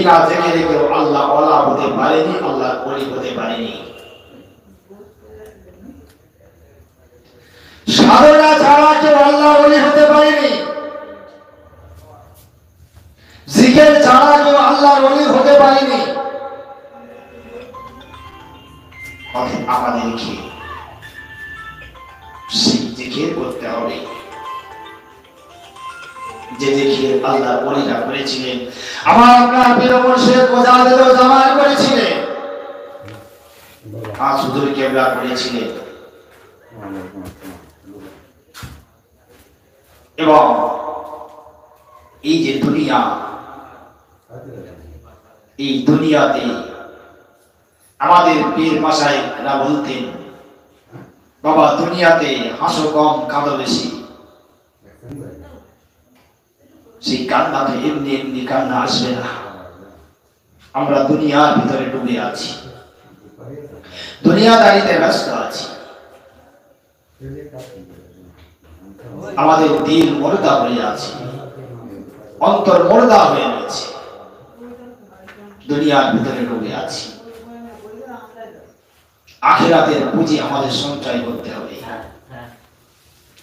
বিনা জিকিরে কেউ আল্লাহ ওয়ালা হতে পারেনি, আল্লাহর ওলি হতে পারেনি। সাধনা ছাড়া কেউ আল্লাহর ওলি হতে পারেনি, জিকির ছাড়া কেউ আল্লাহর ওলি হতে পারেনি। আমাদেরকে সেই জিকির করতে হবে যে জিকির আল্লাহর ওলিরা করেছিলেন। আমার আপনার প্রিয় মুর্শিদ মুজাদ্দিদ জামান করেছিলেন, আর হুজুর কেবলা করেছিলেন। এবং এই যে দুনিয়া, এই দুনিয়াতে আমাদের পীর মাশায়েখরা বলতেন, বাবা দুনিয়াতে হাসো কম কাঁদো বেশি। সেই কান্নাতে এমনি এমনি কান্না আসবে না। আমরা দুনিয়ার ভিতরে ডুবে আছি, দুনিয়াদারিতে ব্যস্ত আছি। আমাদের দিল মুর্দা হয়ে আছে, অন্তর মুর্দা হয়ে রয়েছে, দুনিয়ার ভিতরে ডুবে আছি। আখিরাতের পুঁজি আমাদের সঞ্চয় করতে হবে,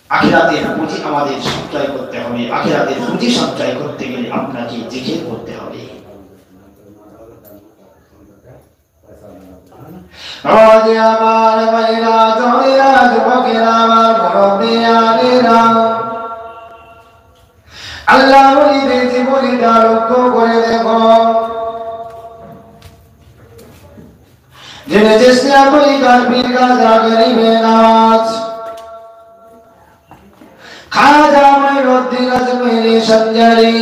আখিরাতের পুঁজি আমাদের সঞ্চয় করতে হবে। আখিরাতের পুঁজি সঞ্চয় করতে গেলে আপনাকে জিকির করতে হবে। আমার ভাইরা জমিরা যুবকেরা আমার মুরব্বিয়ানেরা, আল্লাহ ওলিদের জীবনীটা লক্ষ্য করে দেখো। जिन्हें जिसने अपनी पीर का जागरी में नाच खाजा मोइनुद्दीन अजमेरी संजारी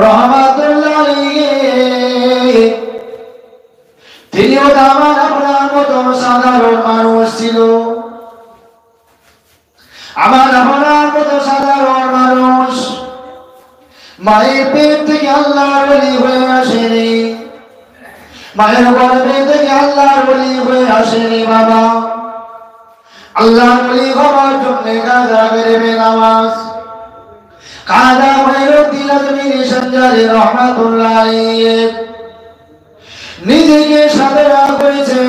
रहमतुल्लाह अलैहि, তিনিও আমার আপনার মতো সাধারণ মানুষ ছিল, আমার আপনার মতো সাধারণ মানুষ। মায়ের পেট থেকে আল্লাহর ওলি হয়ে আসেনি, মায়ের গর্ভে থেকে আল্লাহর ওলি হয়ে আসেনি বাবা। আল্লাহর ওলি হওয়ার জন্য কাজা করবে নামাজ। কাজা মোইনুদ্দীন আজমিরি সঞ্জারি রহমাতুল্লাহ আলাইহি নিজেকে সাধনা করেছে,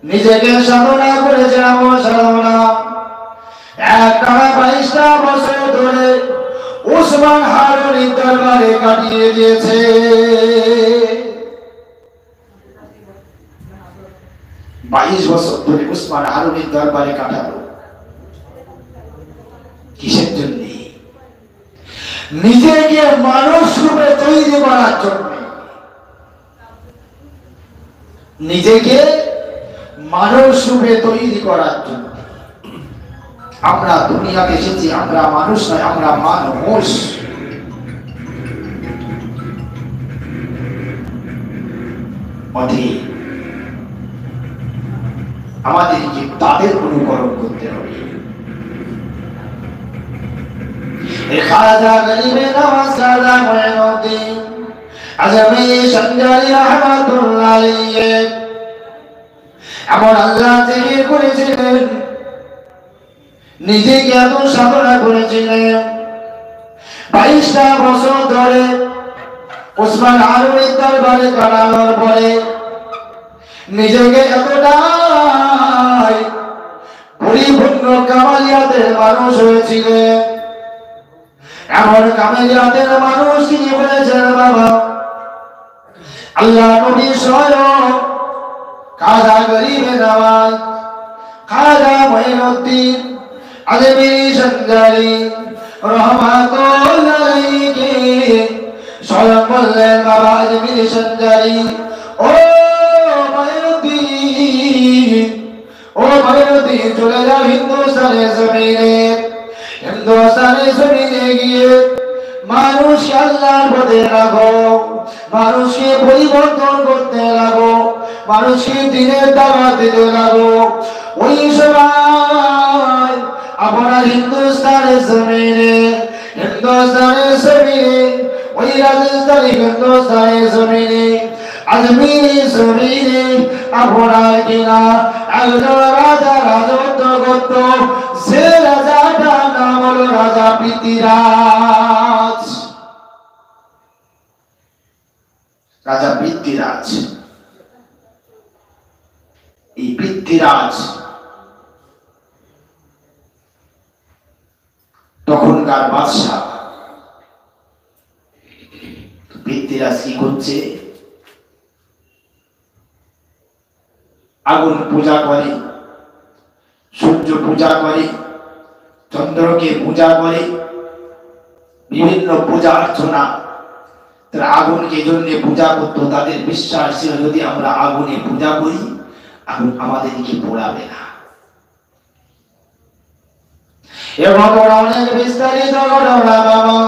নিজেকে সাধনা করেছে। আমার সাধনা একটানা 22টা বছর ধরে উসমান হারুনির দরবারে কাটিয়ে দিয়েছে। 22 বছর ধরে উসমান হারুনির দরবারে কাটালো। কিসের জন্য? নিজেকে মানুষ রূপে তৈরি করার জন্য, নিজেকে মানুষ রূপে তৈরি করার জন্য। আমরা দুনিয়াতে এসেছি, আমরা মানুষ নয়, আমরা মানুষ। আমাদেরকে তাদের অনুকরণ করতে হবে। খাজা গরিবে নওয়াজ খাজা মোইনুদ্দীন আজমিরি সঞ্জারি রহমাতুল্লাহ আলাইহি এমন আল্লাহ জিকির করেছিলেন, নিজেকে এত সাধনা করেছিলেন। 22টা বছর ধরে উসমান হারুনির দরবারে কাটানোর পরে নিজেকে এতটাই পরিপূর্ণ কামালিয়াতের মানুষ হয়েছিলেন। এমন কামালিয়াতের মানুষ তিনি বলেছেন, বাবা আল্লাহ নবী স্বয়ং খাজা গরিবে নওয়াজ খাজা মোইনুদ্দীন আজমিরি সঞ্জারি রহমাতুল্লাহ আলাইহি স্বয়ং বললেন, বাবা আজমিরি সঞ্জারি, ও মোইনুদ্দীন চলে যাও হিন্দুস্তানের জমিনে। হিন্দুস্তানের জমিনে গিয়ে মানুষকে আল্লাহর পথে রাখো, মানুষকে পরিবর্তন করতে লাগো, মানুষকে দিনের দাওয়াত দিতে লাগো। ওই সময় আপনার হিন্দুস্তানের জমিনে, হিন্দুস্তানের জমিনে, ওই রাজস্থানী হিন্দুস্তানের জমিনে, আজমিরি জমিনে আপনার কিনা একজন রাজা রাজত্ব করত। সে রাজাটার নাম হলো রাজা পৃথ্বীরাজ। পৃথ্বীরাজ। এই পৃথ্বীরাজ তখনকার বাদশাহ। পৃথ্বীরাজ কি করছে? আগুন পূজা করে, সূর্য পূজা করে, চন্দ্রকে পূজা করে, বিভিন্ন পূজা অর্চনা। তারা আগুনকে জন্য পূজা করতো। তাদের বিশ্বাস ছিল যদি আমরা আগুনে পূজা করি আগুন আমাদেরকে পোড়াবে না। এবং অনেক বিস্তারিত ঘটনা বাবা।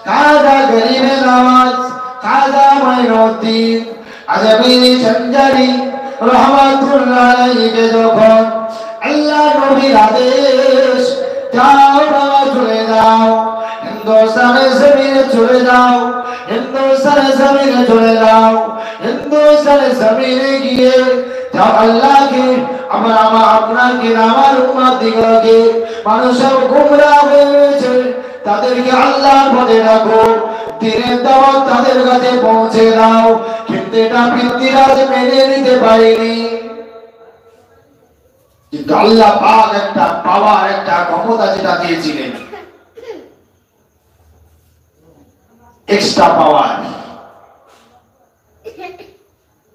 খাজা গরিবে নওয়াজ, খাজা মাইনুদ্দিন আজমিরি সঞ্জারি রহমাতুল্লাহ আলাইহি যখন আল্লাহ নবীর আদেশ, যাও বাবা চলে যাও হিন্দুস্তানের জমিনে চলে যাও, হিন্দুস্তানের জমিনে চলে যাও, হিন্দুস্তানের জমিনে গিয়ে যাও আল্লাহকে আপনাকে আমার উম্মতদিগকে মানুষের গুমরাহ হয়েছে তাদেরকে আল্লাহর পথে রাখো, দিনের দাওয়াত তাদের কাছে পৌঁছে দাও। কিন্তু এটা পৃথ্বীরাজ মেনে নিতে পারেনি। কিন্তু আল্লাহ পাক একটা পাওয়ার, একটা ক্ষমতা যেটা দিয়েছিলেন, এক্সট্রা পাওয়ার,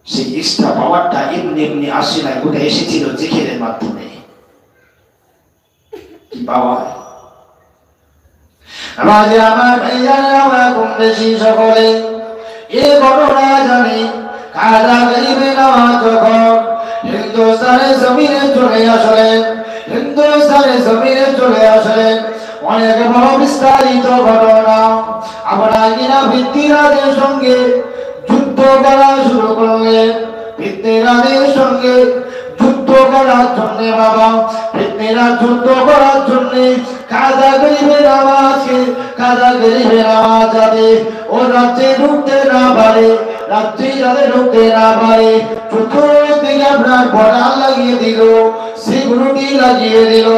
সেই এক্সট্রা পাওয়ারটা এমনি এমনি আসে না, ওটা এসেছিল জিকিরের মাধ্যমে। কি পাওয়ার? আমাদের আমার ভাইজানেরা আমরা কম বেশি সকলে এ ঘটনা জানি। খাজা গরিবে নওয়াজ যখন হিন্দুস্তানের জমিনে চলে আসলেন, হিন্দুস্তানের জমিনে চলে আসলেন, অনেক বড় বিস্তারিত ঘটনা। আমরা কিনা পৃথ্বীরাজের সঙ্গে যুদ্ধ করা শুরু করলেন। পৃথ্বীরাজের সঙ্গে যুদ্ধ করার জন্য বাবা, পৃথ্বীরাজ যুদ্ধ করার জন্য খাজা গরিবে নওয়াজকে, খাজা গরিবে নওয়াজ যাতে ও রাজ্যে ঢুকতে না পারে, রাজ্যে যাতে ঢুকতে না পারে, চতুর্দিকে আপনার বর্ডার লাগিয়ে দিল, সিকিউরিটি লাগিয়ে দিল,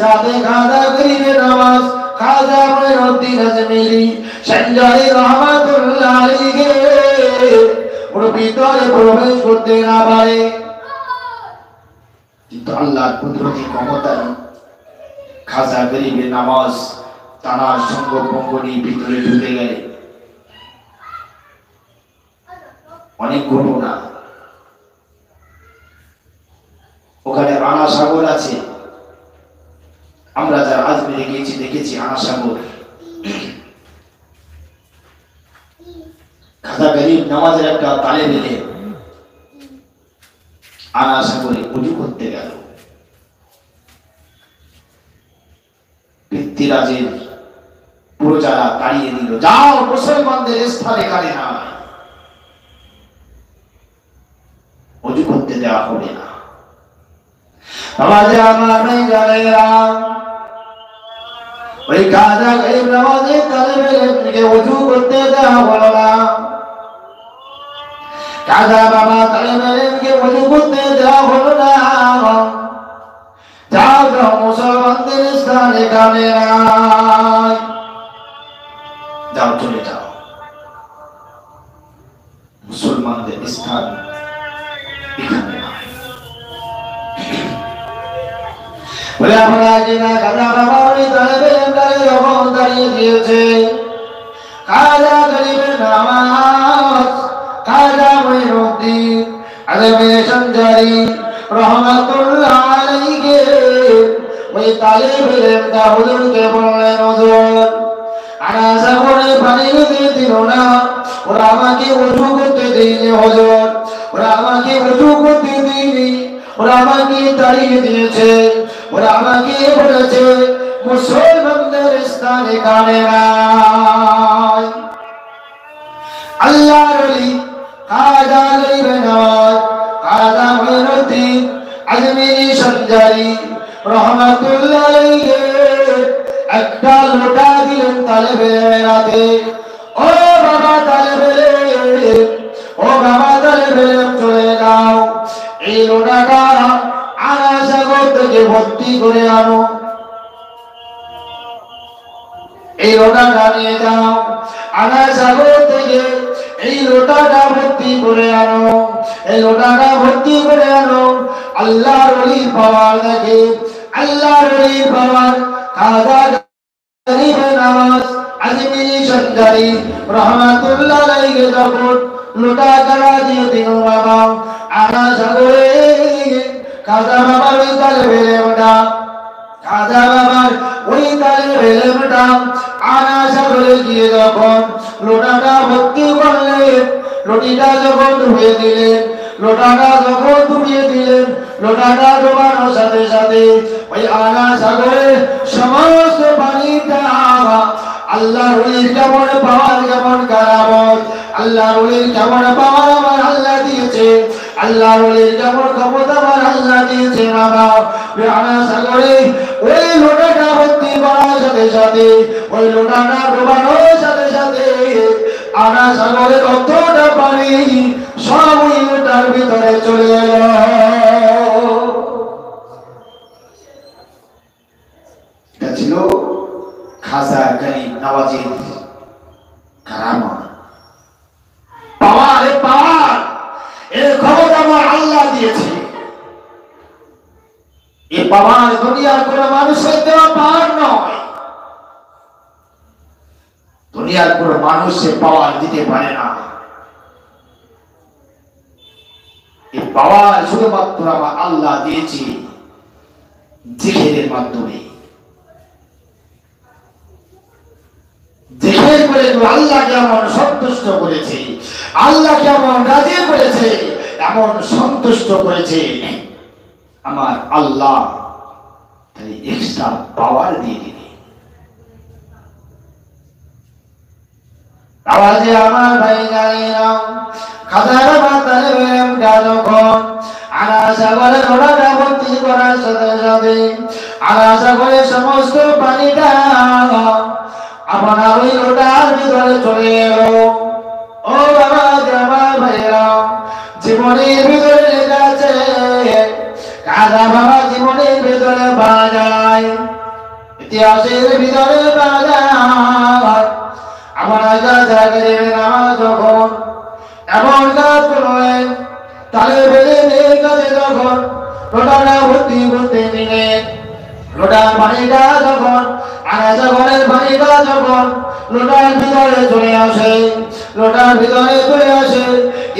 যাতে খাজা গরিবে নওয়াজ, খাজা মাইনুদ্দিন আজমিরি সঞ্জারি রহমাতুল্লাহ আলাইহি ওর ভিতরে প্রবেশ করতে না পারে। কিন্তু আল্লাহর কুদরতি ক্ষমতায় খাজা গরিবে নওয়াজ তার সঙ্গ পঙ্গনি ভিতরে ঢুকে গেলে। অনেক ঘটনা ওখানে। আনা সাগর আছে, আমরা যারা আজমিরে গিয়েছি দেখেছি আনা সাগর। খাজা গরিব নওয়াজের একটা তালে বেঁধে আনা সাগরে উজু করতে গেল। পৃথ্বীরাজের প্রজারা তাড়িয়ে দিল, যাও মুসলমানদের স্থান এখানে না, উজু করতে দেওয়া হবে না। আমাদের আমার ভাইজানেরা ওই খাজা গরিব নওয়াজের তালে বেঁধে উজু করতে দেওয়া হলো না। খাজা বাবা তালে বেঁধে উজু করতে দেওয়া হলো না। যাও যাও মুসলমানদের স্থান এখানে নাই, যাও চলে যাও, মুসলমানদের স্থান এখানে নাই। বলে আমরা কিনা খাজা বাবা ওই তালে বেঁধে যখন দাঁড়িয়ে দিয়েছে, খাজা গরিবে নওয়াজ, খাজা মাইনুদ্দিন আজমিরি সঞ্জারি রহমাতুল্লাহ আলাইহি ওই তালে বেঁধে হুজুরকে বললেন, হুজুর আনা সাগরে পানি দিতে দিল না, ওরা আমাকে উজু করতে দেয়নি হুজুর, ওরা আমাকে উজু করতে দেয়নি, ওরা আমাকে তাড়িয়ে দিয়েছে, ওরা আমাকে বলেছে মুসলমানদের স্থান এখানে নাই। আল্লাহর ওলি খাজা গরিবে নওয়াজ, খাজা মাইনুদ্দিন আজমিরি সঞ্জারি রহমাতুল্লাহ আলাইহি একটা লোটা দিলেন তালে বেড়াতে। ও বাবা তালে বেড়ে, ও বাবা তালে বেড়ে চলে যাও, এই লোটাটা আনা সাগর থেকে ভর্তি করে আনো, এই লোটাটা নিয়ে যাও, আনা সাগর থেকে এই লোটাটা ভর্তি করে আনো, এই লোটাটা ভর্তি করে আনো। আল্লাহর ওলির পাওয়ার দেখে, আল্লাহর ওলির পাওয়ার। খাজা গরিবে নওয়াজ আজমিরি সরকারি রহমাতুল্লাহ আলাইহি যখন লোটা করা দিয়ে দিল বাবা, আনা সাগরে খাজা বাবার ওই তালে বেলে ওঠা, খাজা বাবার ওই তালে বেলে ওঠা। আনা সাগরে গিয়ে যখন লোটাটা ভর্তি করলেন, রুটিটা যখন ধুয়ে দিলেন, লোটাটা যখন ধুয়ে দিলেন, লোটাটা ডোবানোর সাথে সাথে ওই আনা সাগরে সমস্ত পানিটা আল্লাহর ওলির কেমন পাওয়ার, কেমন কারামত, আল্লাহর ওলির কেমন পাওয়ার আমার আল্লাহ দিয়েছে, আল্লাহর ওলির কেমন ক্ষমতা আমার আল্লাহ দিয়েছে বাবা। আনা সাগরে ওই লোটাটা ভর্তি করার সাথে সাথে, ওই লোটাটা ডোবানোর সাথে সাথে আনা সাগরের অতটা পানি সব ওই লোটার ভিতরে চলে এলো। এটা ছিল খাজা গরিব নওয়াজের কারামত। পাওয়ার, পাওয়ার, এর ক্ষমতা আমার আল্লাহ দিয়েছে। এই পাওয়ার দুনিয়ার কোন মানুষের দেওয়া পাওয়ার নয়, দুনিয়ার কোন মানুষের পাওয়ার দিতে পারে না। এই পাওয়ার শুধুমাত্র আমার আল্লাহ দিয়েছে জিকিরের মাধ্যমে। জিকির করে আল্লাহ কেমন সন্তুষ্ট করেছে, আল্লাহ কেমন রাজি করেছে, এমন সন্তুষ্ট করেছে আমার আল্লাহ, তাই এক্সট্রা পাওয়ার দিয়ে দিবে। আওয়াজে আমার ভাই জানেনা খাজার মাতালে বেমটা যখন আনা সাগরে লোটাটা ভর্তি করার সাথে সাথে আনা সাগরে সমস্ত পানিটা আপনার ওই লোটার ভিতরে চলে এলো। ও বাবা আমার ভাইরা, জীবনের ভিতরে লেখা আছে খাজা বাবা জীবনের ভিতরে পাওয়া যায়, ইতিহাসের ভিতরে পাওয়া যায়। আমার খাজা গরিবে নওয়াজ যখন এমন কাজ করলেন, তালে বেলে কাজে যখন লোটাটা ভর্তি করতে নিলেন, লোটার পানিটা যখন আনা সাগরের পানিটা যখন লোটার ভিতরে চলে আসে, লোটার ভিতরে চলে আসে,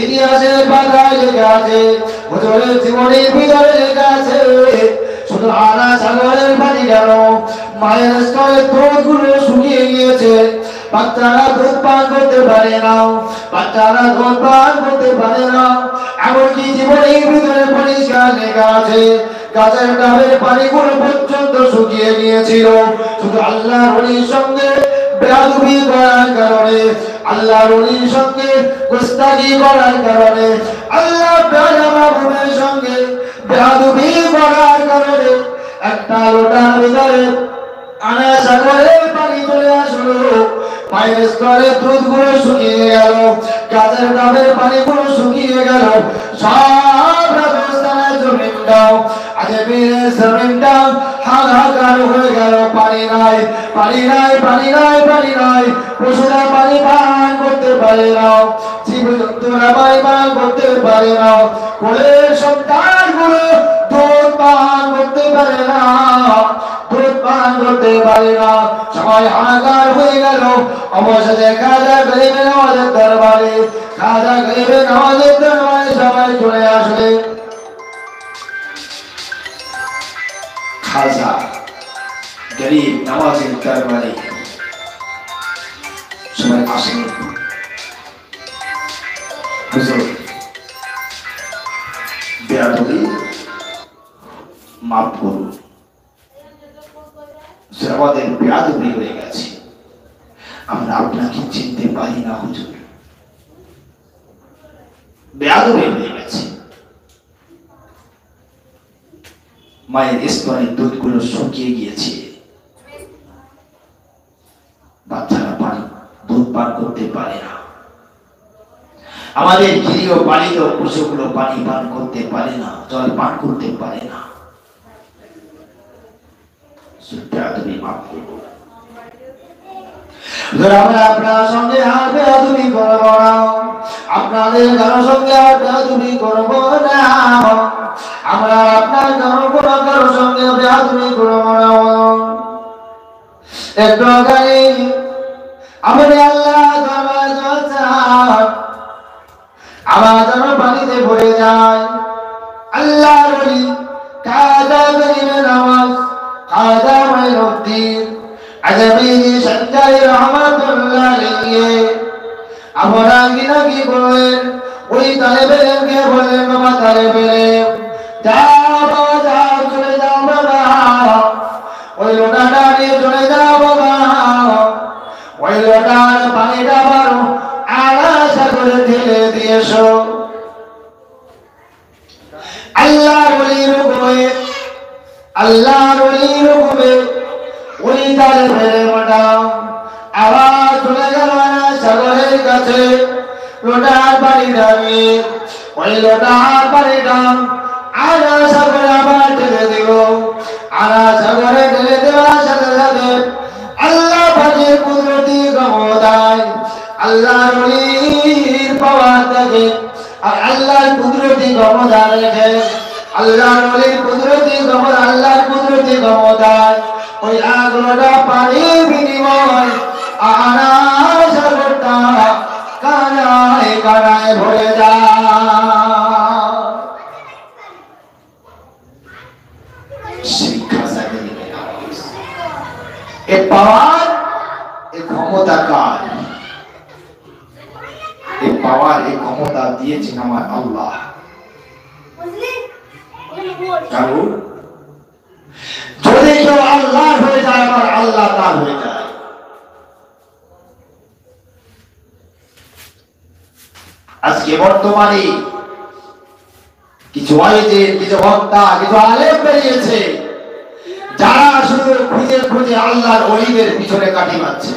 ইতিহাসের পাতায় লেখা আছে, হুজুরের জীবনের ভিতরে লেখা আছে শুধু আনা সাগরের পানি কেন, মায়ের স্তরের দুধগুলো শুকিয়ে গিয়েছে, বাচ্চারা দুধ পান করতে পারে না, বাচ্চারা দুধ পান করতে পারে না। এমনকি জীবনের ভিতরে পরিষ্কার লেখা আছে গাছের ডাবের পানিগুলো পর্যন্ত শুকিয়ে গিয়েছিল, শুধু আল্লাহর ওলির সঙ্গে বেয়াদবি করার কারণে, আল্লাহর ওলির সঙ্গে গোস্তাকি করার কারণে, আল্লাহ মাহবুবের সঙ্গে বেয়াদবি করার কারণে একটা লোটার ভিতরে আনা সাগরের পানি চলে আসলো, পায়ের স্তরে দুধগুলো শুকিয়ে গেল, গাছের ডাবের পানিগুলো শুকিয়ে গেল, সব রাজস্থানের জমিনটাও আজমিরের জমিনটাও হাহাকার হয়ে গেল। পানি নাই, পানি নাই, পানি নাই, পানি নাই, পশুরা পানি পান করতে পারে না, জীবজন্তুরা পানি পান করতে পারে না, কোলের সন্তানগুলো দুধ পান করতে পারে না, দুধ পান করতে পারে না, সবাই হাহাকার হয়ে গেল। অবশেষে খাজা গরিবে নওয়াজের দরবারে, খাজা গরিবে নওয়াজের দরবারে সবাই চলে আসলে। খাজা গরিব নওয়াজের দরবারে সবাই আসেন, হুজুর বেয়াদবি মাফ করুন, আমাদের বেয়াদবি হয়ে গেছে, আমরা আপনাকে চিনতে পারি না হুজুর, বেয়াদবি হয়ে গেছে। মায়ের স্তনের দুধগুলো শুকিয়ে গিয়েছে, বাচ্চারা পানি দুধ পান করতে পারে না, আমাদের গৃহ পালিত পশুগুলো পানি পান করতে পারে না, জল পান করতে পারে না। বেয়াদবি মাফ করবো, আমরা আপনার সঙ্গে আর বেয়াদবি করবো না। আপনাদের কারো সঙ্গে আর বেয়াদবি করব না, আমরা আপনার কারো সঙ্গে বেয়াদবি করব না। একটু আগে আপনি আল্লাহ আমাদের পানিতে ভরে যায়। আল্লাহ বলি কাদা করিবে নামাজ কাদা মাইনুদ্দিন আজমিরি সঞ্জয় রহমাতুল্লাহ আলাইহি আমরা কি বলেন, ওই তালেবেলকে বলেন বাবা তালেবেল যাও বাবা যাও, চলে যাও বাবা, ওই লোটাটা নিয়ে চলে যাও বাবা, ওই লোটার পানিটা বারো আড়া সাগরে ঢেলে দিয়েছো। আল্লাহর ওলির হুকুমে, আল্লাহর ওলির হুকুমে ওই তালেবেলের মাটা আবার চলে গেল আড়া সাগরের কাছে। লোটার পানিটা নিয়ে ওই লোটার পানিটা আড়া সাগরে আবার ঢেলে দিল। আড়া সাগরে ঢেলে দেওয়ার সাথে সাথে আল্লাহ পাকের কুদরতি ক্ষমতায়, আল্লাহর ওলির পাওয়ার দেখে আর আল্লাহর কুদরতি ক্ষমতা রেখে, আল্লাহর ওলির কুদরতি ক্ষমতা, আল্লাহর কুদরতি ক্ষমতায় ওই আগলোটা পানির বিনিময় আড়া সাগরটা কানায় কানায় ভরে যায়। এ পাওয়ার, এ ক্ষমতা কার? এ পাওয়ার, এ ক্ষমতা দিয়েছেন আমার আল্লাহ। কারণ যদি কেউ আল্লাহ হয়ে যায়, আমার আল্লাহ তার হয়ে যায়। আজকে বর্তমানে কিছু ওয়াইজের, কিছু বক্তা, কিছু আলেম বেরিয়েছে যারা শুধু খুঁজে খুঁজে আল্লাহর ওলিদের পিছনে কাটি মারছে,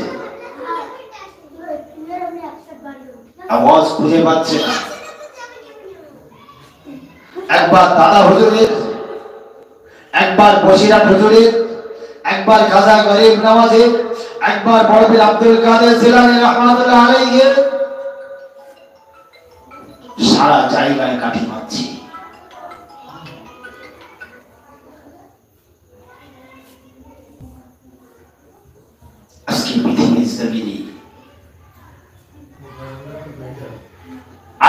আওয়াজ খুঁজে পাচ্ছে না। একবার দাদা হুজুরের, একবার বসিরাট হুজুরের, একবার খাজা গরিব নওয়াজের, একবার বড়পীর আব্দুল কাদের জিলানী রাহমাতুল্লাহ আলাইহি, সারা জায়গায় কাঠি মারছি। আজকে পৃথিবীর জমিনে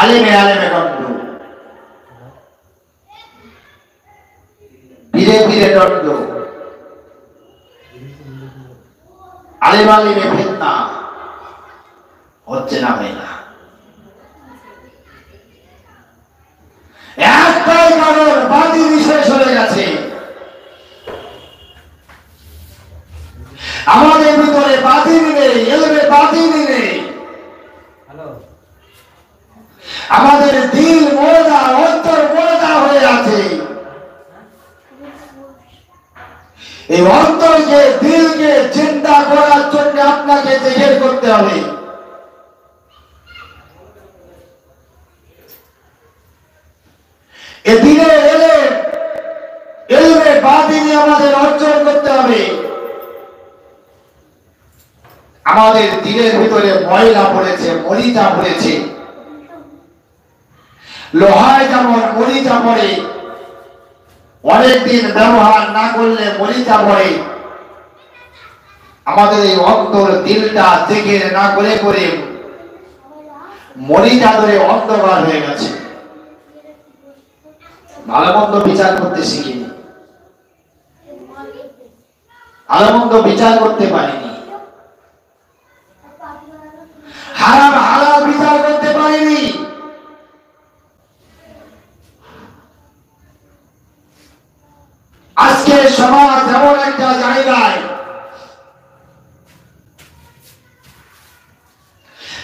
আলেমে আলেমে দণ্ড, পীরে পীরে দণ্ড, আলেম আলেমে ফিতনা হচ্ছে না, হয় না। একটাই কারণ, বাতিল শেষ হয়ে গেছে। আমাদের ভিতরে বাতিল নেই, এলমে বাতিল নেই। আমাদের দিল মোড়া, অন্তর মোড়া হয়ে আছে। এই অন্তরকে, দিলকে চিন্তা করার জন্য আপনাকে জেহের করতে হবে। এ দিনে এলে এলমে বাতিনি আমাদের অর্জন করতে হবে। আমাদের দিলের ভিতরে ময়লা পড়েছে, মরিচা পড়েছে। লোহায় যেমন মরিচা পড়ে, অনেকদিন ব্যবহার না করলে মরিচা পড়ে, আমাদের এই অন্তর দিলটা জেগে না করে করে মরিচা ধরে অন্ধকার হয়ে গেছে। ভালো মন্দ বিচার করতে শিখিনি, ভালো মন্দ বিচার করতে পারিনি, হারাম হালাল বিচার করতে পারিনি। আজকে সমাজ এমন একটা জায়গায়,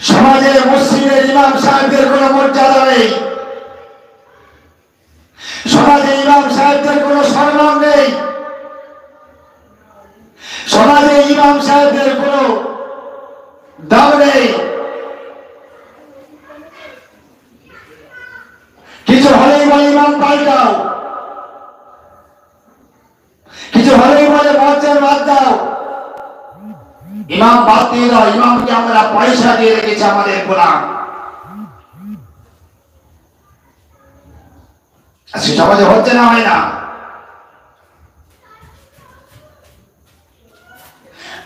সমাজে মসজিদের ইমাম সাহেবদের কোন মর্যাদা নেই, সমাজে ইমাম সাহেবদের কোন সম্মান নেই, সমাজে ইমাম সাহেবদের কোন দাম নেই। কিছু হলেই বলে ইমাম পাল্টাও, কিছু হলেই বলে মঞ্চের বাদ দাও, ইমাম বাদ দিয়ে দাও, ইমামকে আমরা পয়সা দিয়ে রেখেছি আমাদের গোলাম। আজকে সমাজে হচ্ছে না, হয় না?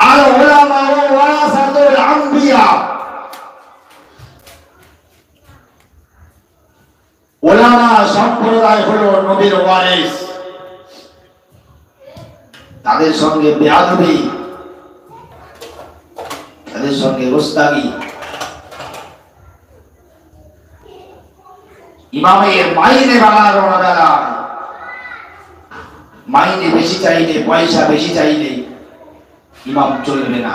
আর উলামা ওয়ারাসাতুল আম্বিয়া, উলামা সম্প্রদায় হলো নবীর ওয়ারিস। তাদের সঙ্গে বেয়াদবি, তাদের সঙ্গে গোস্তাগি, ইমামের মাইনে বাড়ানো বেলা, মাইনে বেশি চাইলে, পয়সা বেশি চাইলে ইমাম চলবে না।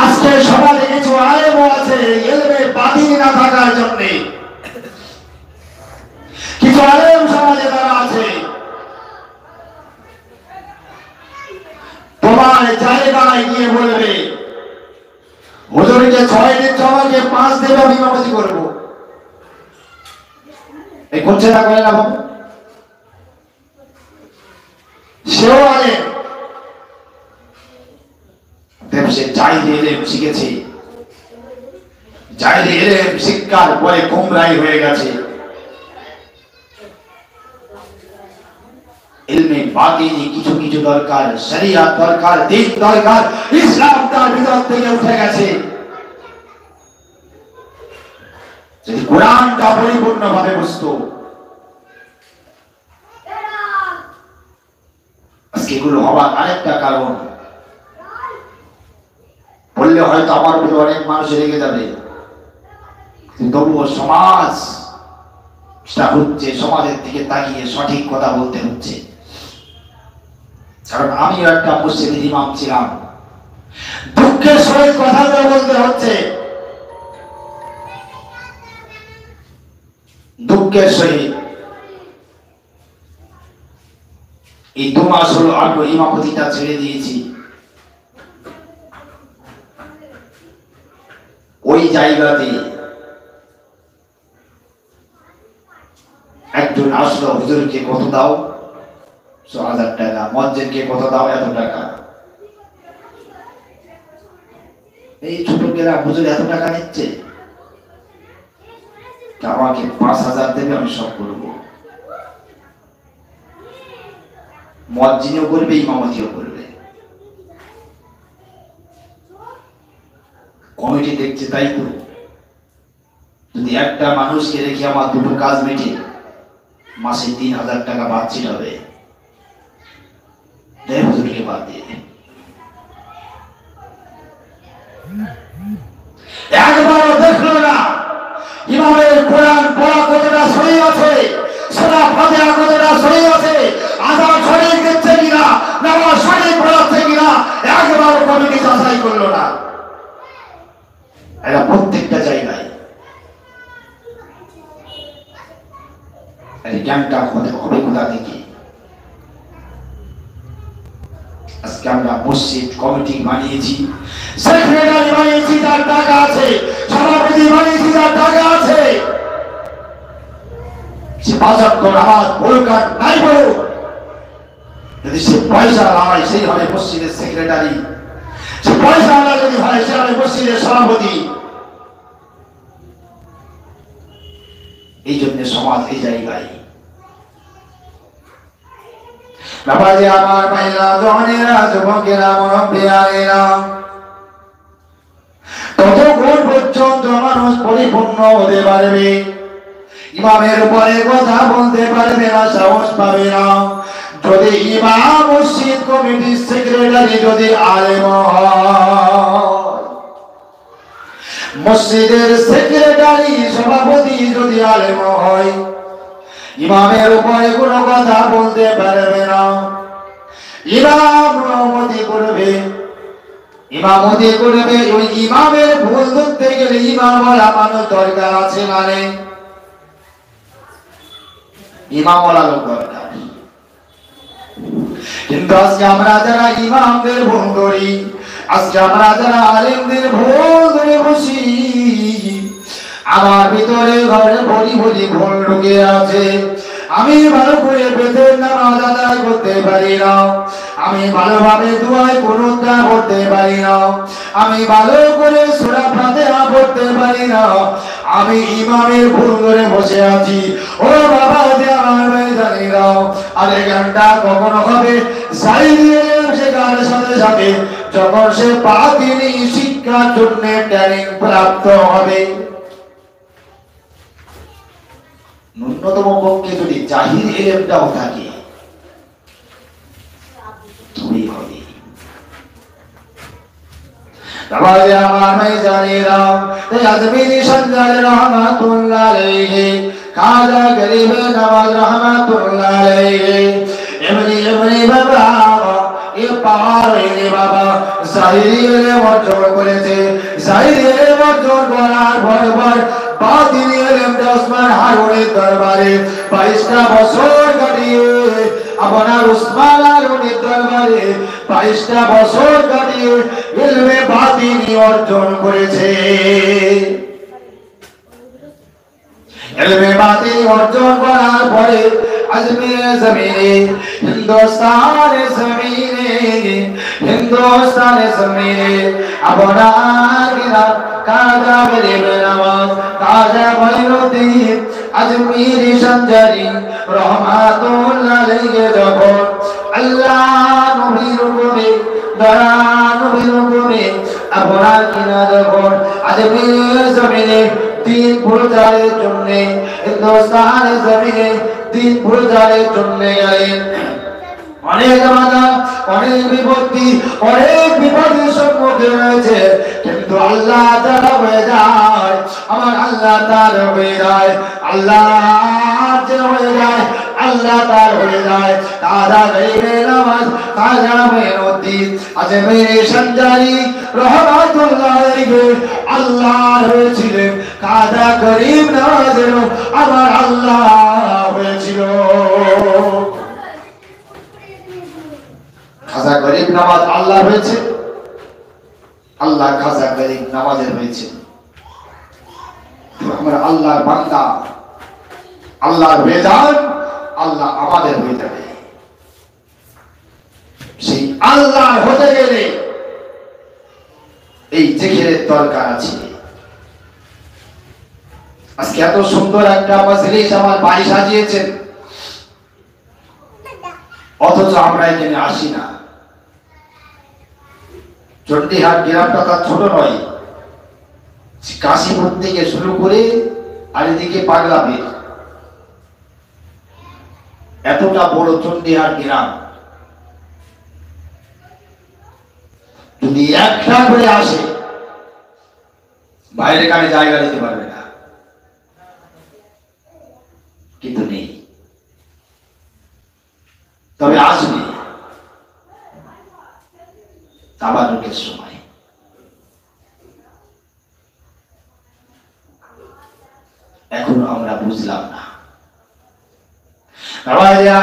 আজকে সমাজে কিছু আলেম আছে ইলমে বাতিল না থাকার জন্য, কিছু আলেম সমাজে তারা আছে তোমার জায়গায় গিয়ে বলবে হুজুরকে 6 দিন জমাকে 5 দিন আমি ইমামতি করবো। এই করছে না, করে না বাবু? সেও আলেম, সে জাহিদ ইলম শিখেছে, জাহিদ ইলম শিক্ষার পরে গুমরাহি হয়ে গেছে। ইলমে বাতিনি কিছু কিছু দরকার, শরিয়াত দরকার, দিন দরকার, ইসলাম তার ভিতর থেকে উঠে গেছে। যদি কোরআনটা পরিপূর্ণভাবে বুঝতো, আজকে এগুলো হওয়ার আরেকটা কারণ বললে হয়তো আমার উপরে অনেক মানুষ রেগে যাবে, কিন্তু তবুও সমাজ হচ্ছে, সমাজের দিকে তাকিয়ে সঠিক কথা বলতে হচ্ছে। কারণ আমিও একটা মসজিদের ইমাম ছিলাম, দুঃখের সহিত কথা বলতে হচ্ছে, দুঃখের সহিত। এই 2 মাস হলো আমি ইমামতিটা ছেড়ে দিয়েছি। ওই জায়গাতে একজন আসলো, হুজুরকে কত দাও? 100,000 টাকা। মসজিদকে কত দাও? এত টাকা। এই ছোট গেরা হুজুর এত টাকা নিচ্ছে, আমাকে 5,000 দেবে, আমি সব করবো। মসজিদও করবে, ইমামতিও করবে। কমিটি দেখছে, তাই তো। যদি একটা মানুষকে রেখে আমার 2টো কাজ মেটে, মাসে 3,000 টাকা বাঁচছিল হবে, হুজুরকে বাদ দিয়ে একবারও দেখলো না ইমামের কোরআন পড়া কতটা সহি আছে, সূরা ফাতিহা কতটা সহি আছে, আযান সঠিক দিচ্ছে কিনা, নামাজ সঠিক পড়াচ্ছে কিনা, একবারও কমিটি যাচাই করলো না। এরা প্রত্যেকটা জায়গায় জ্ঞানটা হবে কোথা থেকে? আজকে আমরা মসজিদ কমিটি বানিয়েছি, সেক্রেটারি বানিয়েছি, তার টাকা আছে, সভাপতি বানিয়েছি, তার টাকা আছে, সে 5 ওয়াক্ত নামাজ পড়ুক আর নাই পড়ুক, যদি সে পয়সা হয় সেই হবে মসজিদের সেক্রেটারি, সে পয়সা যদি হয় সে হবে মসজিদের সভাপতি। এই জন্য সমাজ এই জায়গায়। বাবাজি আমার, ভাইরা, জওয়ানেরা, যুবকেরা, মুরব্বিয়ানেরা, ততক্ষণ পর্যন্ত মানুষ পরিপূর্ণ হতে পারবে, ইমামের উপরে কথা বলতে পারবে না, সাহস পাবে না, যদি ইমাম মসজিদ কমিটির সেক্রেটারি যদি আলেম হয়, মসজিদের সেক্রেটারি সভাপতি যদি আলেম হয়, ইমামের উপরে কোনো কথা বলতে পারবে না। ইমাম ইমামতি করবে, ওই ইমামের ভুল ধরতে গেলে ইমামওয়ালা মানুষ দরকার আছে, মানে ইমামওয়ালা লোক দরকার। কিন্তু আজকে আমরা যারা ইমামদের ভুল ধরি, আজকে আমরা যারা আলেমদের ভুল ধরে বসি, আমার ভিতরে ঘরে ভরি ভরি ভুল ঢুকে আছে। আমি ভালো করে বেদের নামাজ আদায় করতে পারি না, আমি ভালোভাবে দুয়ায় কুনুতটা পড়তে পারি না, আমি ভালো করে সূরা ফাতিহা পড়তে পারি না, আমি ইমামের ভুল ধরে বসে আছি। ও বাবা যে আমার ভাই জানি না আরে গানটা কখন হবে, শেখার সাথে সাথে যখন সে বাতিনি শিক্ষার জন্য ট্রেনিং প্রাপ্ত হবে, ন্যূনতম পক্ষে যদি জাহির ইলমটাও থাকে তুমি হবে। তাহলে আমার ভাই জানি না আজমিরি সঞ্জয় রহমাতুল্লাহ আলাইহি, খাজা গরিবে নওয়াজ রহমাতুল্লাহ আলাইহি, এমনি বাবা এ পাওয়ার এনে বাবা জাহিরি ইলম অর্জন করেছে। জাহিরি ইলম অর্জন করার পর বাতিনি ইলমটা ওসমান হারুনের দরবারে 22টা বছর কাটিয়ে, আপনার ওসমান হারুনের দরবারে 22টা বছর কাটিয়ে ইলমে বাতিনি অর্জন করেছে। ইলমে বাতিনি অর্জন করার পরে আজমির জমিনে হিন্দুস্তানের জমিনে আপনার কাজা গরিবে নওয়াজ কাজা মঈনুদ্দিন আজমিরি সঞ্জারি রহমাতুল্লাহ আলাইহি যখন আল্লাহ নবীর উপরে দয়া নবীর উপরে আপনার কিনা যখন আজমির জমিনে দিন প্রচারের জন্য, হিন্দুস্তানের জমিনে দিন প্রচারের জন্য গেলেন। অনেক বাধা, অনেক বিপত্তি, অনেক বিপদের সম্মুখীন হয়েছে, কিন্তু আল্লাহ তাআলা হয়ে যায়, আমার আল্লাহ তাআলা হয়ে যায়, আল্লাহ হয়ে যায়, আল্লাহ তাআলা হয়ে যায়। কাজা গরিবে নওয়াজ কাজা মঈনুদ্দিন আজমিরি সঞ্জারি রহমাতুল্লাহ আলাইহি আল্লাহ হয়েছিলেন, কাজা গরিব নওয়াজের আমার আল্লাহ হয়েছিল। খাজা গরিব নওয়াজ আল্লাহ হয়েছে, আল্লাহ খাজা গরিব নওয়াজের হয়েছে। আমরা আল্লাহর বান্দা, আল্লাহর হয়ে যান, আল্লাহ আমাদের হয়ে যাবে। সেই আল্লাহ হতে গেলে এই জিকিরের দরকার আছে। আজকে এত সুন্দর একটা মজলিস আমার ভাই সাজিয়েছেন, অথচ আমরা এখানে আসি না। চণ্ডীহাট গ্রামটা তার ছোট নয়, কাশীপুর থেকে শুরু করে আর এদিকে পাগলাপীর, এতটা বড় চণ্ডীহাট গ্রাম। যদি একটা করে আসে বাইরে কানে জায়গা দিতে পারবে না, কিন্তু নেই। তবে আসবে তাবারুকের সময়। এখনো আমরা বুঝলাম না।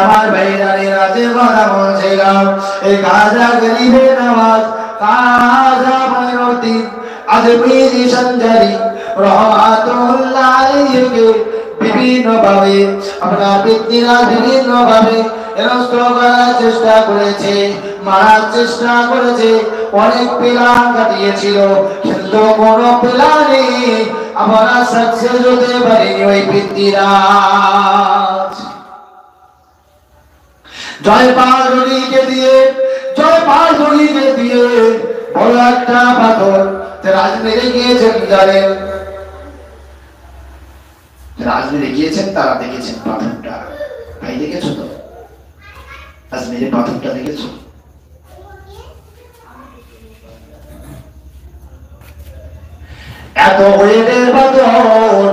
আমার ভাইরা যে কথা বলছিলাম, এই খাজা গরিবে নওয়াজ খাজা মঈনুদ্দিন আজমিরি সঞ্জারি রহমাতুল্লাহ আলাইহি বিভিন্ন ভাবে আপনার ব্যক্তিরা বিভিন্ন ভাবে নষ্ট করার চেষ্টা করেছে, মারার চেষ্টা করেছে, অনেক প্ল্যান কাটিয়েছিল, কিন্তু কোন প্ল্যানে আমরা সাকসেস হতে পারিনি। ওই ব্যক্তিরা জয়পালকে দিয়ে বড় একটা পাথর রাজমেরে গিয়েছেন। জানেন রাজমেরে গিয়েছেন, তারা দেখেছেন পাথরটা। ভাই দেখেছো তো আজমেরে পাথরটা? দেখেছো? এত ওয়েটের পাথর,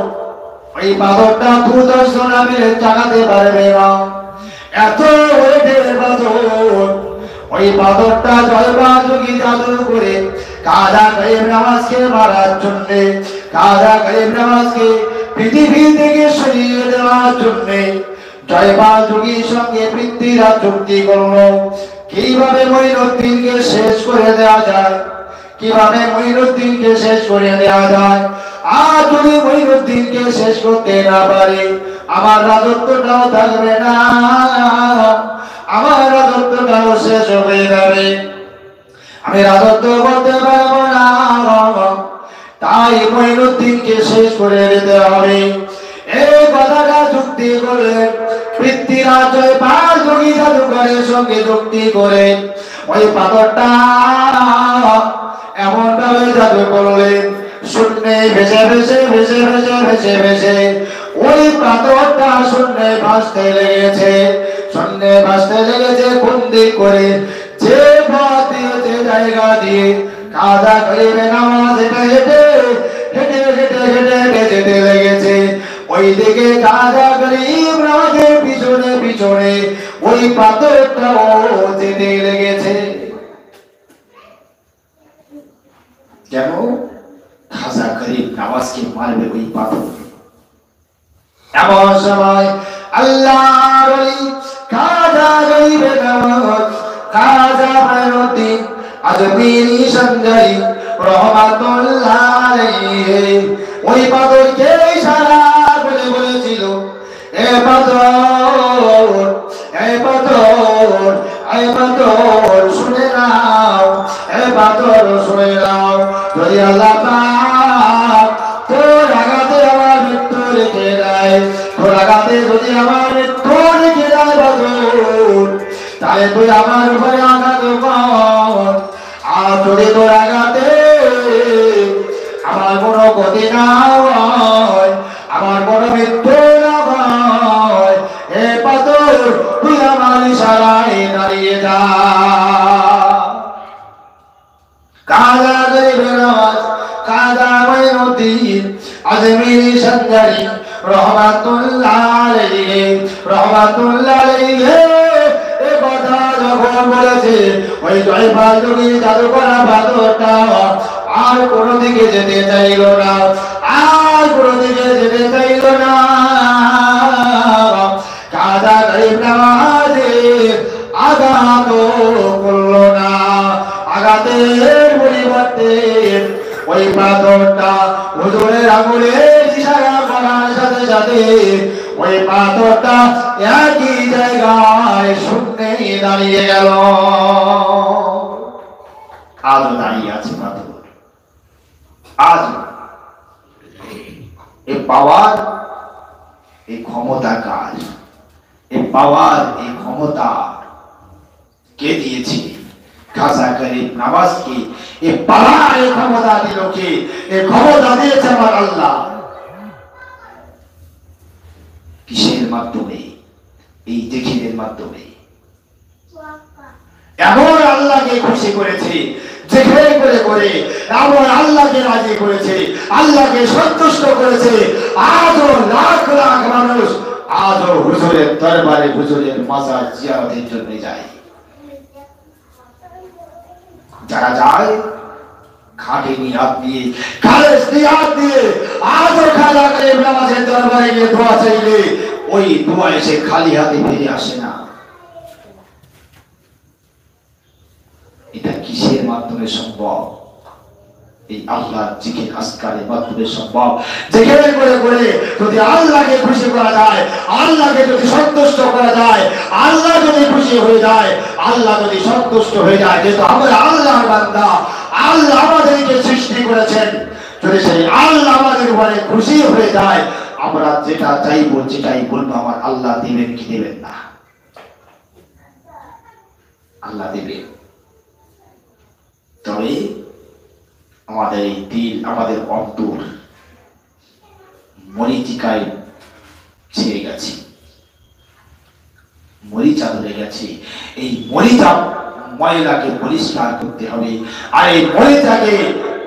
ওই পাথরটা 2-10 জন মিলে চালাতে পারবে না। এত ওয়েটের পাথর, ওই পাথরটা জয়বাজুগি জাদু করে কাজা গরিব নওয়াজকে মারার জন্য, কাজা গরিব নওয়াজকে পৃথিবী থেকে সরিয়ে দেওয়ার জন্য জয়বাজুগির সঙ্গে পৃথ্বীরা চুক্তি করলো কিভাবে মঈনুদ্দিনকে শেষ করে দেওয়া যায়, কিভাবে মঈনুদ্দিনকে শেষ করে দেওয়া যায়। আর যদি মঈনুদ্দিনকে শেষ করতে না পারে আমার রাজত্বটাও থাকবে না, আমার রাজত্বটাও শেষ হবে আমি রাজত্ব করতে পারবো না, তাই মঈনুদ্দিনকে শেষ করে দিতে হবে। এই কথাটা যুক্তি করলেন পৃথ্বীরাজ পাঁচ যোগী জাদুকরের সঙ্গে যুক্তি করে ওই পাথরটা এমন ভাবে জাদু করলেন, শূন্যে ভেসে ভেসে ভেসে ভেসে ভেসে ভেসে ওই পাথরটা শূন্যে ভাসতে লেগেছে, শূন্যে ভাসতে লেগেছে। কোন দিক করে, যে পথ দিয়ে, যে জায়গা দিয়ে কাজা করিবে নামাজ হেঁটে হেঁটে হেঁটে হেঁটে হেঁটে হেঁটে যেতে লেগেছে, ওই দিকে কাজা করিব নামাজের পিছনে পিছনে ওই পাথরটাও যেতে লেগেছে। কেন? খাজা গরিব নওয়াজকে মারবে ওই পাথর। এমন সময় আল্লাহর ওলি খাজা গরিব নওয়াজ, খাজা মঈনুদ্দিন আজমিরি সঞ্জরি রহমাতুল্লাহ আলাইহি ওই পাথরকে ইশারা করে বলেছিল, এ পাথর, এ পাথর, এ পাথর শুনে নাও, এ পাথর শুনে নাও, যদি আল্লাহ পাক তোর আঘাতে আমার মৃত্যু রেখে দেয়, তোর আঘাতে যদি আমার মৃত্যু রেখে দেয় পাথর, তাহলে তুই আমার উপরে আঘাত কর। আর যদি তোর আঘাতে আমার কোনো ক্ষতি না হয়, আমার কোনো মৃত্যু না হয়, এ পাথর তুই আমার ইশারায় দাঁড়িয়ে যা। খাজা গরিব নওয়াজ, খাজা মঈনুদ্দিন আজমিরি সঞ্জরি রহমাতুল্লাহ আলাইহি, রহমাতুল্লাহ আলাইহি এ কথা যখন বলেছে, ওই জয়পাল যোগী জাদু করা পাথরটা আর কোনো দিকে যেতে চাইল না, আর কোনো দিকে যেতে চাইল না। খাজা গরিব নওয়াজ আঘাত করল না, আঘাতের পরিবর্তে ওই পাথরটা হুজুরের আঙুলের ইশারা করার সাথে সাথে ওই পাথরটা একই জায়গায় শূন্যে দাঁড়িয়ে গেল। আজও দাঁড়িয়ে আছে পাথর। আজ এই পাওয়ার, এই ক্ষমতা কার? এই পাওয়ার, এই ক্ষমতা কে দিয়েছে? খাজা গরিব নওয়াজকে এই পাওয়ার, এই ক্ষমতা দিল কে? এই ক্ষমতা দিয়েছে আমার আল্লাহ। কিসের মাধ্যমে? এই জিকিরের মাধ্যমে। এমন আল্লাহকে খুশি করেছে, জিকির করে করে এমন আল্লাহকে রাজি করেছে, আল্লাহকে সন্তুষ্ট করেছে। আজও লাখ লাখ মানুষ আজও হুজুরের দরবারে, হুজুরের মাজার জিয়ারতের জন্য যায়। যারা যায় খাটে নিয়াত দিয়ে, খালেস নিয়াত দিয়ে, আজও খাজা গরিব নওয়াজের দরবারে গিয়ে দোয়া চাইলে ওই দোয়া এসে খালি হাতে ফিরে আসে না। এটা কিসের মাধ্যমে সম্ভব? এই আল্লাহর জিকির আজকারের মাধ্যমে সম্ভব। জিকির করে করে যদি আল্লাহকে খুশি করা যায়, আল্লাহকে যদি সন্তুষ্ট করা যায়, আল্লাহ যদি খুশি হয়ে যায়, আল্লাহ যদি সন্তুষ্ট হয়ে যায়, যেহেতু আমরা আল্লাহর বান্দা, আল্লাহ আমাদেরকে সৃষ্টি করেছেন, যদি সেই আল্লাহ আমাদের উপরে খুশি হয়ে যায়, আমরা যেটা চাইবো, যেটাই বলবো, আমার আল্লাহ দিবেন কি দিবেন না? আল্লাহ দিবেন। তবে আমাদের এই দিল, আমাদের অন্তর মরিচিকায় ছেড়ে গেছে, মরিচা ধরে গেছে। এই মরিচা ময়লাকে পরিষ্কার করতে হবে। আর এই মরিচাকে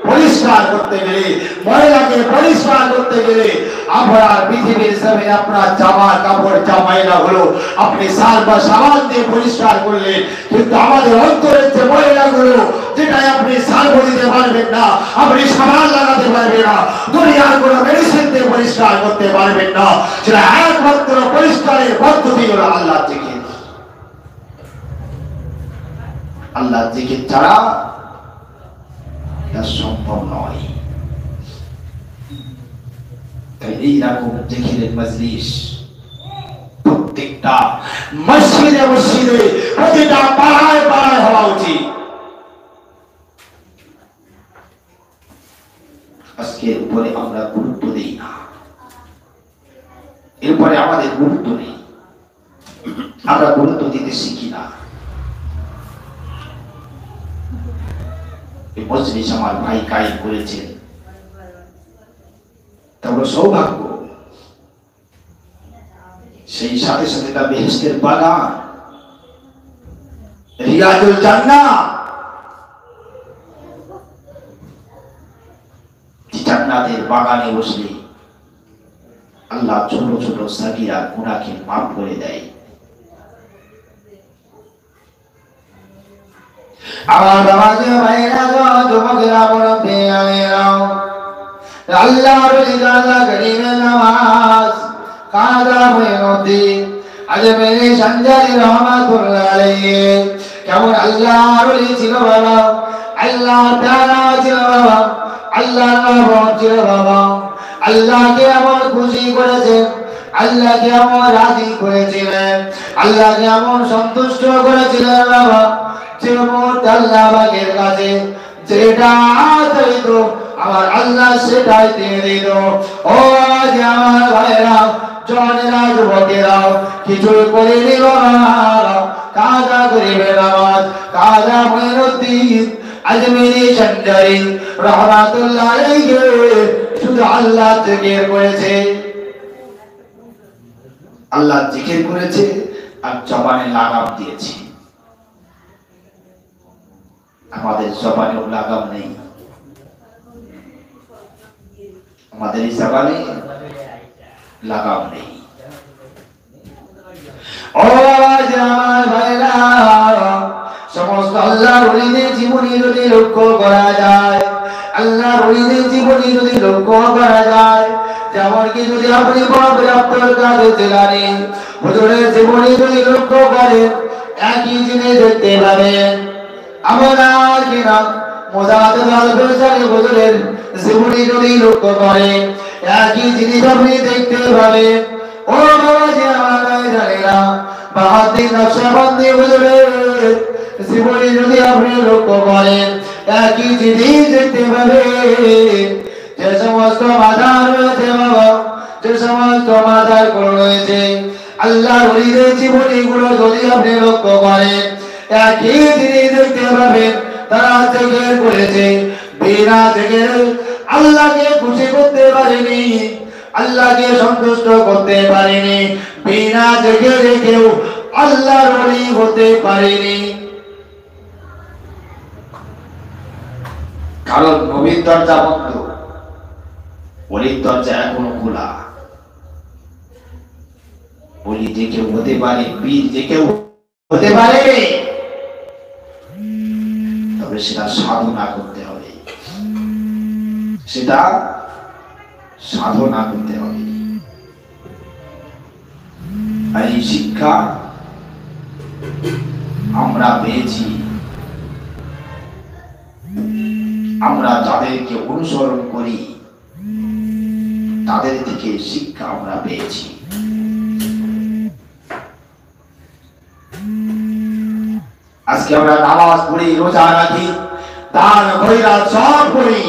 পরিষ্কার করতে গেলে, ময়লাকে পরিষ্কার করতে গেলে, আপনার পৃথিবীর জমিনে আপনার জামা কাপড় যা ময়লা হলো আপনি সার বা সাবান দিয়ে পরিষ্কার করলেন, কিন্তু আমাদের অন্তরের যে ময়লাগুলো, যেটাই আপনি সার দিতে পারবেন না, আপনি সাবান লাগাতে পারবেন না, দুনিয়ার কোনো মেডিসিন দিয়ে পরিষ্কার করতে পারবেন না, সেটা একমাত্র পরিষ্কারের পদ্ধতি হলো আল্লাহর জিকির। আল্লাহর জিকির ছাড়া এটা সম্ভব নয়। তাই এইরকম জিকিরের মজলিস প্রত্যেকটা মসজিদে মসজিদে, প্রতিটা পাড়ায় পাড়ায় হওয়া উচিত। আজকের উপরে আমরা গুরুত্ব দেই না, এরপরে আমাদের গুরুত্ব নেই, আমরা গুরুত্ব দিতে শিখি না। এই মজলিস আমার ভাই কায়েম করেছেন, তারপর সৌভাগ্য, সেই সাথে সাথে তা বেহেশতের বাগান, রিয়াজুল জান্নাহ। জান্নাতের বাগানে বসলে আল্লাহ ছোট ছোট সাগীরা গুনাহকে মাফ করে দেয়। আমার বাবাজি ভাইরা যুবকেরা মুরব্বিয়ানেরা, আল্লাহর রিজা করিমের নামাজ কাজা মুঈনুদ্দিন আজমেরি সঞ্জারি রহমাতুল্লাহ আলাইহি কেমন আল্লাহর ওলি ছিল বাবা, আল্লাহ তাআলা ছিল বাবা, আল্লাহর রহমত ছিল বাবা। আল্লাহকে এমন খুশি করেছেন, আল্লাহকে এমন রাজি করেছিলেন, আল্লাহকে এমন সন্তুষ্ট করেছিলেন বাবা, যে মুহূর্তে আল্লাহ পাকের কাছে যেটা চাইতো আমার আল্লাহ সেটাই দিয়ে দিত। ও আজ আমার ভাইরা, জনেরা, যুবকেরা, কিছু করে নিল না, কাজা করিবে নামাজ কাজা মুঈনুদ্দিন আজমেরি সঞ্জারি রহমাতুল্লাহ আলাইহি শুধু আল্লাহ জিকির করেছে, আল্লাহ জিকির করেছে আর জবানে লাগাম দিয়েছে। আমাদের জবানেও লাগাম নেই, আমাদের এই জবানে লাগাম নেই। ও আমার ভাইরা, সমস্ত আল্লাহর ওলিদের জীবনী যদি লক্ষ্য করা যায়, আল্লাহর ওলিদের জীবনী যদি লক্ষ্য করা যায়, যেমন কি যদি আপনি বাবা আব্দুল কাদের জিলানী হুজুরের জীবনী যদি লক্ষ্য করেন, একই জিনিস দেখতে পাবেন। আমরা কিনা মুজাদ্দিদ আল-ফিসানি হুজুরের জীবনী যদি লক্ষ্য করেন, একই জিনিস আপনি দেখতে পাবেন। ও বাবাজি আমার ভাইরা, বাহাউদ্দিন নকশবন্দি হুজুরের জীবনী যদি আপনি লক্ষ্য করেন, একই জিনিস দেখতে পাবেন। যে সমস্ত মাজার রয়েছে বাবা, যে সমস্ত মাজার গুলো রয়েছে, আল্লাহর ওলিদের জীবনীগুলো যদি আপনি লক্ষ্য করেন, একই জিনিস দেখতে পাবেন। তারা জিকির করেছে, বিনা জিকিরে আল্লাহকে খুশি করতে পারেনি, আল্লাহকে সন্তুষ্ট করতে পারেনি, বিনা জিকিরে কেউ আল্লাহর ওলি হতে পারেনি। কারণ নবীর দরজা বন্ধ, ওলির দরজা এখনো খোলা। ওলি যে কেউ হতে পারে, পীর যে কেউ হতে পারে, তবে সেটা সাধনা করতে হবে, সেটা সাধনা করতে হবে। আর এই শিক্ষা আমরা পেয়েছি, আমরা যাদেরকে অনুসরণ করি তাদের থেকে শিক্ষা আমরা পেয়েছি। আজকে আমরা নামাজ পড়ি, রোজা রাখি, দান খয়রাত সব করি,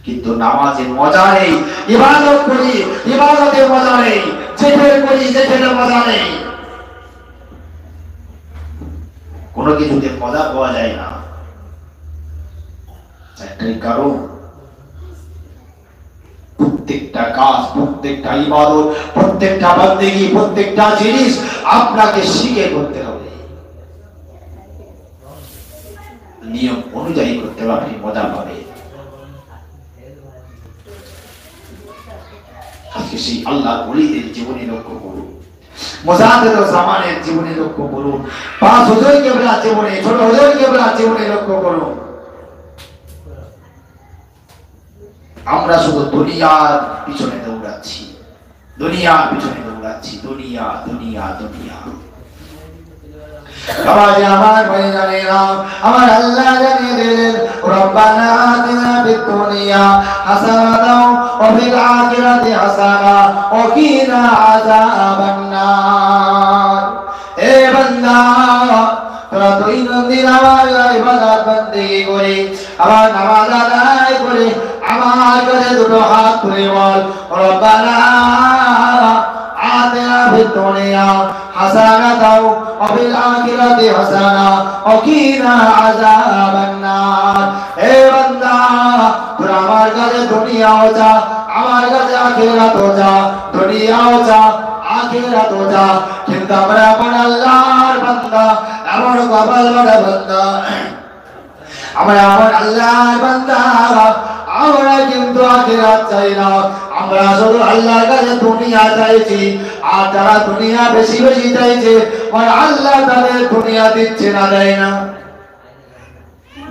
কিন্তু নামাজের মজা নেই, ইবাদত করি, ইবাদতের মজা নেই, জিকির করি, জিকিরের মজা নেই, কোনো কিছুতে মজা পাওয়া যায় না। একটাই কারণ, প্রত্যেকটা কাজ, প্রত্যেকটা ইবাদত, প্রত্যেকটা বন্দেগী, প্রত্যেকটা জিনিস আপনাকে শিখে করতে হবে, নিয়ম অনুযায়ী করতে হবে, আপনি মজা পাবেন। আজকে সেই আল্লাহর ওলিদের জীবনী লক্ষ্য করুন, মুজাদ্দিদ জামানের জীবনী লক্ষ্য করুন, পাঁচ হুজুর কেবলার জীবনী, ছোট হুজুর কেবলার জীবনী লক্ষ্য করুন। আমরা শুধু দুনিয়ার পিছনে দৌড়াচ্ছি, দুনিয়ার পিছনে দৌড়াচ্ছি, দুনিয়া দুনিয়া দুনিয়া। আমার ভাইজানেরা, আমার আল্লাহ জানিয়ে দিলেন, রব্বানা আতিনা ফিদ দুনিয়া হাসানাতাও ওয়া ফিল আখিরাতি হাসানা ওয়া কিনা আযাবান নার। হে বান্দা, তোরা দৈনন্দিন আমার ইবাদত বন্দেগী করে, আমার নামাজ তুই বল রব্বানা আতিনা ফিদ দুনিয়া হাসানাতাও ওয়া ফিল আখিরাতি হাসানা ওয়া কিনা আযাবান নার। হে বান্দা তুই আমার কাছে দুনিয়াও চা, আমার কাছে আখিরাতও চা, দুনিয়াও চা আখিরাতও চা, কিন্তু আমরা এমন আল্লাহর বান্দা, এমন কপাল বাঁধা বান্দা, আমরা আমার আল্লাহর বান্দা, আমরা কিন্তু আখিরাত চাই না, আমরা শুধু আল্লাহর কাছে দুনিয়া চাইছি। আর যারা দুনিয়া বেশি বেশি চাইছে আর আল্লাহ তাদের দুনিয়া দিচ্ছে না, দেয় না,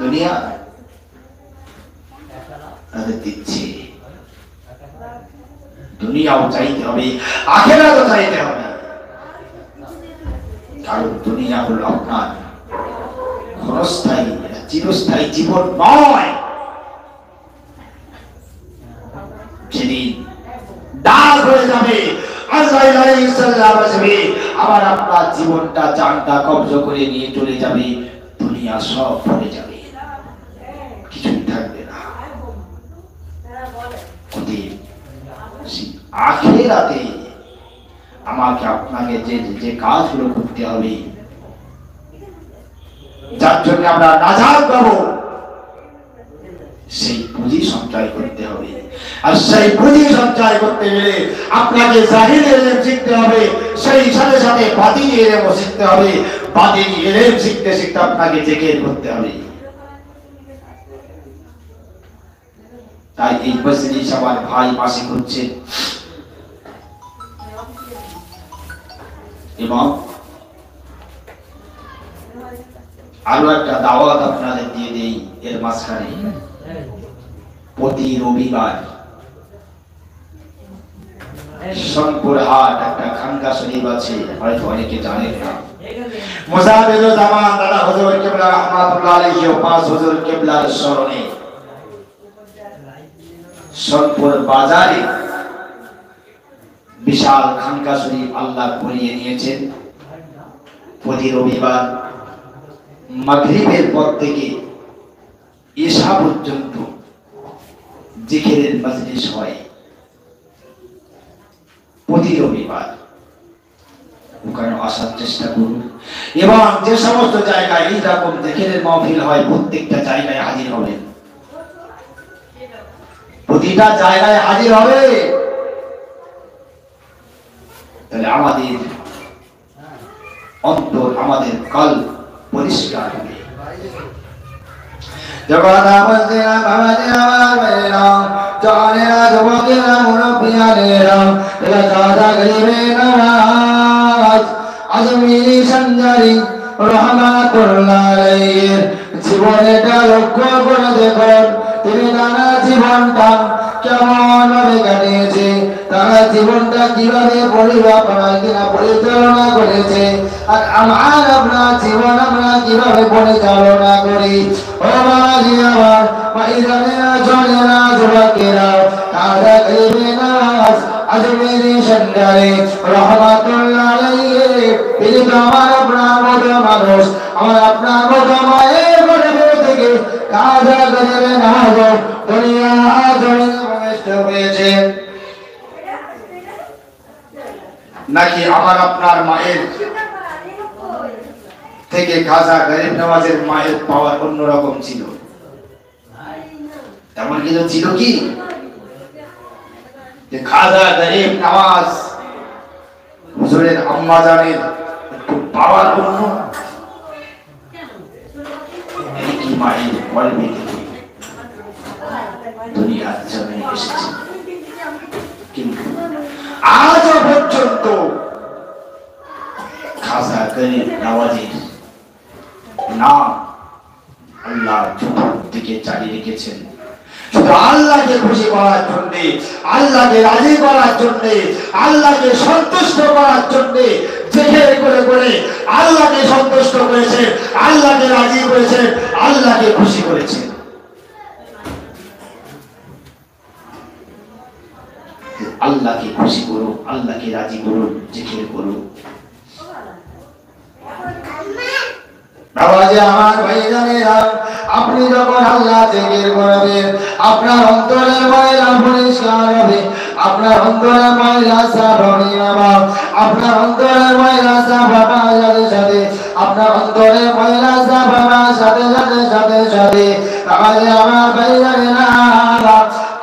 দুনিয়া তাদের দিচ্ছে। দুনিয়াও চাইতে হবে, আখিরাতও চাইতে হবে, কারণ দুনিয়া হলো আপনার ক্ষণস্থায়ী, চিরস্থায়ী জীবন নয়। সেদিন দাগ হয়ে যাবে, আজরাইল আলাইহিস সালাম আসবে, আবার আপনার জীবনটা জানটা কবজ করে নিয়ে চলে যাবে, দুনিয়া সব ভরে যাবে, কিছুই থাকবে না। আখিরাতে আমাকে আপনাকে যে কাজগুলো করতে হবে, যার জন্য আমরা নাজাত পাবো, সেই পুঁজি সঞ্চয় করতে হবে। আর সেই পুঁজি সঞ্চয় করতে গেলে আপনাকে জাহির ইলম শিখতে হবে, সেই সাথে সাথে বাতিনি ইলমও শিখতে হবে। বাতিনি ইলম শিখতে শিখতে আপনাকে জিকির করতে হবে। তাই এই মজলিস আমার ভাই মাসিক হচ্ছে, এবং আরো একটা দাওয়াত আপনাদের দিয়ে দেই এর মাঝখানে। প্রতি রবিবার সোনপুর হাট একটা খানকা শরীফ আছে, হয়তো অনেকে জানেন না। মুজাহিদুল জামান দাদা হুজুর কিবলা রাহমাতুল্লাহ আলাইহি ও পাঁচ হুজুর কিবলার স্মরণে সোনপুর বাজারে বিশাল খানকা শরীফ আল্লাহ বলিয়ে নিয়েছেন। প্রতি রবিবার মাগরিবের পর থেকে ঈশা পর্যন্ত জিকিরের মজলিস হয়। প্রতি রবিবার ওখানে আসার চেষ্টা করুন, এবং যে সমস্ত জায়গায় এইরকম জিকিরের মাহফিল হয় প্রত্যেকটা জায়গায় হাজির হবেন, প্রতিটা জায়গায় হাজির হবে। তাহলে আমাদের অন্তর, আমাদের কল্প পরিষ্কার হবে। জগতা বলছিলাম বাবাজিরা বাবাজিরা জানেরা যুবকেরা মুরব্বিয়ানেরা এরা দাদা গরিবে নওয়াজ আজমিরি সঞ্জারি রহমাতুল্লাহ আলাইহির জীবনটা লক্ষ্য করে দেখুন, তিনি নানা জীবনটা কেমন ভাবে কাটিয়েছে, তারা জীবনটা কিভাবে পরিচালনা করেছে, আর আমার আপনার জীবন আমরা কিভাবে পরিচালনা করি। ও বাবাজি আমার মাইদানেরা জনেরা যুবকেরা দাদা গরিবে নওয়াজ আজমিরি সঞ্জারি রহমাতুল্লাহ আলাইহি, তিনি তো আমার আপনার মতো মানুষ, আমার আপনার মতো মায়ের ঘরে থেকে দাদা গরিবে নওয়াজ দুনিয়া জমিনে প্রবেশ হয়েছে, নাকি আমার আপনার মায়ের থেকে খাজা গরিব নওয়াজের মায়ের পাওয়ার অন্যরকম ছিল? তেমন কিছু ছিল কি যে খাজা গরিব নওয়াজ হুজুরের আম্মা জানের একটু পাওয়ার অন্য? এই কি মায়ের গর্ভে থেকে দুনিয়ার জমিনে এসেছে, কিন্তু আজও পর্যন্ত খাজা গরিব নওয়াজের নাম আল্লাহ চুপ থেকে চালিয়ে রেখেছেন। শুধু আল্লাহকে খুশি করার জন্য, আল্লাহকে রাজি করার জন্য, আল্লাহকে সন্তুষ্ট করার জন্য জিকির করে করে আল্লাহকে সন্তুষ্ট করেছে, আল্লাহকে রাজি করেছে, আল্লাহকে খুশি করেছে। আল্লাহকে খুশি করো, আল্লাহকে রাজি করো, জিকির করো। বাবাজি আমার ভাইজানেরা, আপনি যখন আল্লাহ জিকির করবেন আপনার অন্তরের ময়লা পরিষ্কার হবে, আপনার অন্তরের ময়লা সাফ হবে বাবা, আপনার অন্তরের ময়লা সাফ হওয়ার সাথে সাথে, আপনার অন্তরের ময়লা সাফ হওয়ার সাথে সাথে সাথে সাথে তাহলে আমার ভাইরা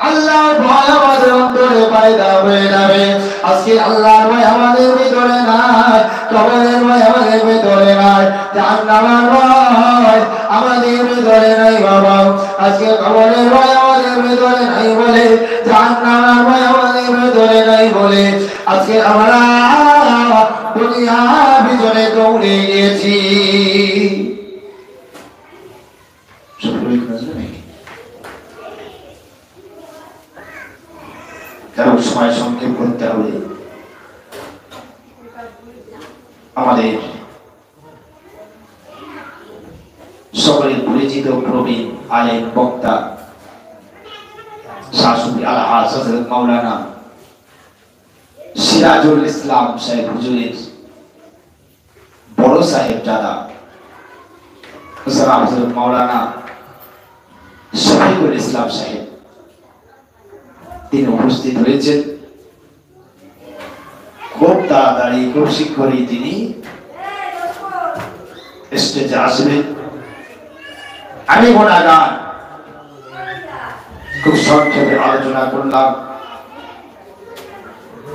আল্লাহর ভয় আমাদের অন্তরে পয়দা হয়ে যাবে। আজকে আল্লাহর ভয় আমাদের ভিতরে নাই, কবরের ভয় আমাদের ভিতরে নাই, জাহান্নামের ভয় আমাদের ভিতরে নাই বাবা। আজকে কবরের ভয় আমাদের ভিতরে নাই বলে, জাহান্নামের ভয় আমাদের ভিতরে নাই বলে আজকে আমরা দুনিয়ার ভিতরে দৌড়ে গিয়েছি। কারণ সময় সংক্ষেপ করতে হবে। আমাদের সকলের পরিচিত প্রবীণ আলেম বক্তা শাশুড়ি আলহাজ হযরত মাওলানা সিরাজুল ইসলাম সাহেব হুজুরের বড় সাহেব দাদা হযরত মাওলানা শফিকুল ইসলাম সাহেব তিনি উপস্থিত হয়েছেন। খুব তাড়াতাড়ি খুব শীঘ্রই তিনি স্টেজে আসবেন। আমি গুনাহগার খুব সংক্ষেপে আলোচনা করলাম।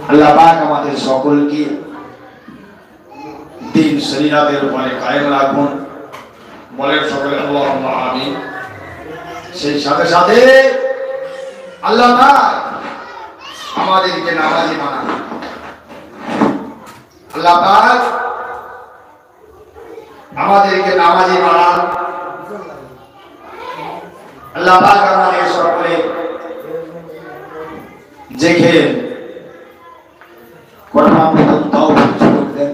আল্লাহ পাক আমাদের সকলকে দিন শরীয়তের উপরে কায়েম রাখুন, বলেন সকলে আল্লাহুম্মা আমিন। সেই সাথে সাথে আল্লাহ পাক আমাদেরকে নামাজি বানান, আল্লাহ পাক আমাদেরকে নামাজি বানান, আল্লাহ পাক আমাদের সকলে দেখে কোরআন প্রথম তাওফিক সুযোগ দেন।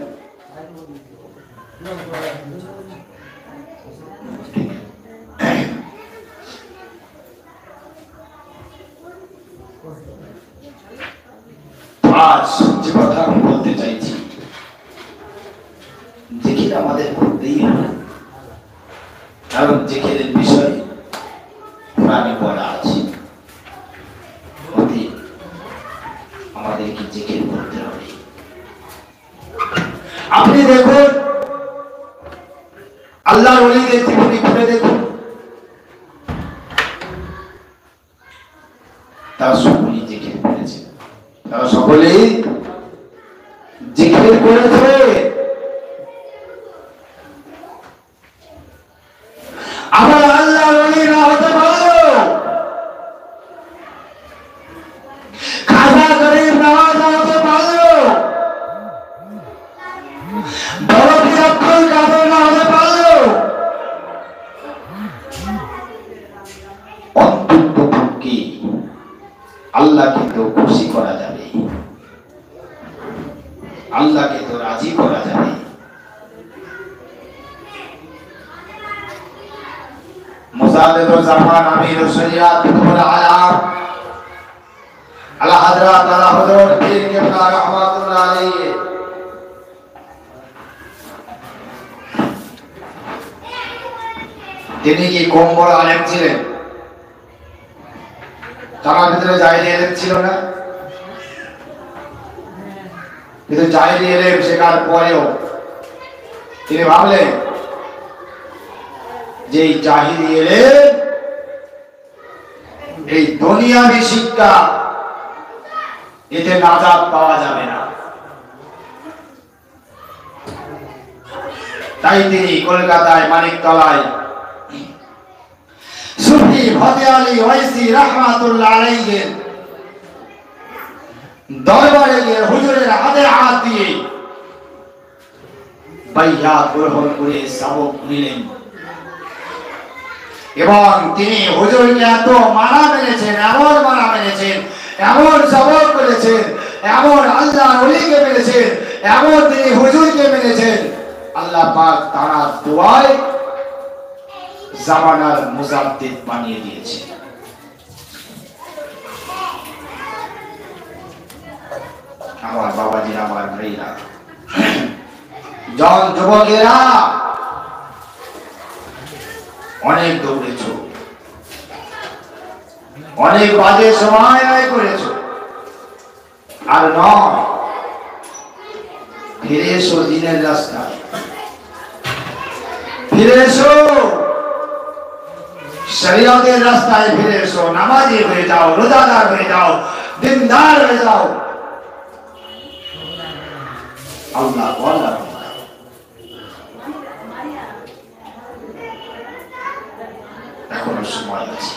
আজ যে কথা আমি বলতে চাইছি জিকির আমাদের করতেই হবে, কারণ জিকিরের বিষয় কোরআনে বলা আছে, আমাদেরকে জিকির করতে হবে। আপনি দেখুন আল্লাহর ওলিদের জীবনী খুলে দেখুন, তারা সকলেই জিকির করেছে, তারা সকলেই জিকির করেছে। আমরা আল্লাহর ওলি না হতে পারলো, খাজা গরিব নওয়াজ না হতে পারলো, বড় পীর আব্দুল কাদের না হতে পারলো, অন্ততপক্ষে আল্লাহকে তো খুশি করা যাবে, আল্লাহকে তো রাজি করা যাবে। মুজাদ্দিদুল জামান আমিরুশ শরিয়াত কুতুবুল আলাম আলা হযরত আলা হযরত পীর কেবলা রাহমাতুল্লাহ আলাইহি তিনি কি কম বড় আলেম ছিলেন? তার ভিতরে জাহেলি ইলম ছিল না, কিন্তু জাহেলি ইলম শেখার পরেও তিনি ভাবলেন যে এই জাহেলি ইলম, এই দুনিয়াবি শিক্ষা, এতে নাজাত পাওয়া যাবে না। তাই তিনি কলকাতায় মানিকতলায় সুফি ফতে আলী ওয়াইসি রাহমাতুল্লাহ আলাইহি দরবারে গিয়ে হুজুরের হাতে হাত দিয়ে বাইয়াত গ্রহণ করে সবক নিলেন, এবং তিনি হুজুরকে এত মানা মেনেছেন, এমন মানা মেনেছেন, এমন সবক করেছেন, এমন আল্লাহর ওলিকে মেনেছেন, এমন তিনি হুজুরকে মেনেছেন, আল্লাহ পাক তার দোয়ায় জামানার মুজাদ্দিদ বানিয়ে দিয়েছে। আমার বাবাজিরা, আমার ভাইরা, জন যুবকেরা, অনেক দৌড়েছো, অনেক বাজে সময় ব্যয় করেছো, আর নয় ফিরে এসো দিনের রাস্তায়, ফিরে এসো শরীয়তের রাস্তায়, ফিরে এসো নামাজি হয়ে যাও, রোজাদার হয়ে যাও, দিনদার হয়ে যাও। আল্লাহ বলা এখনো সময় আছে।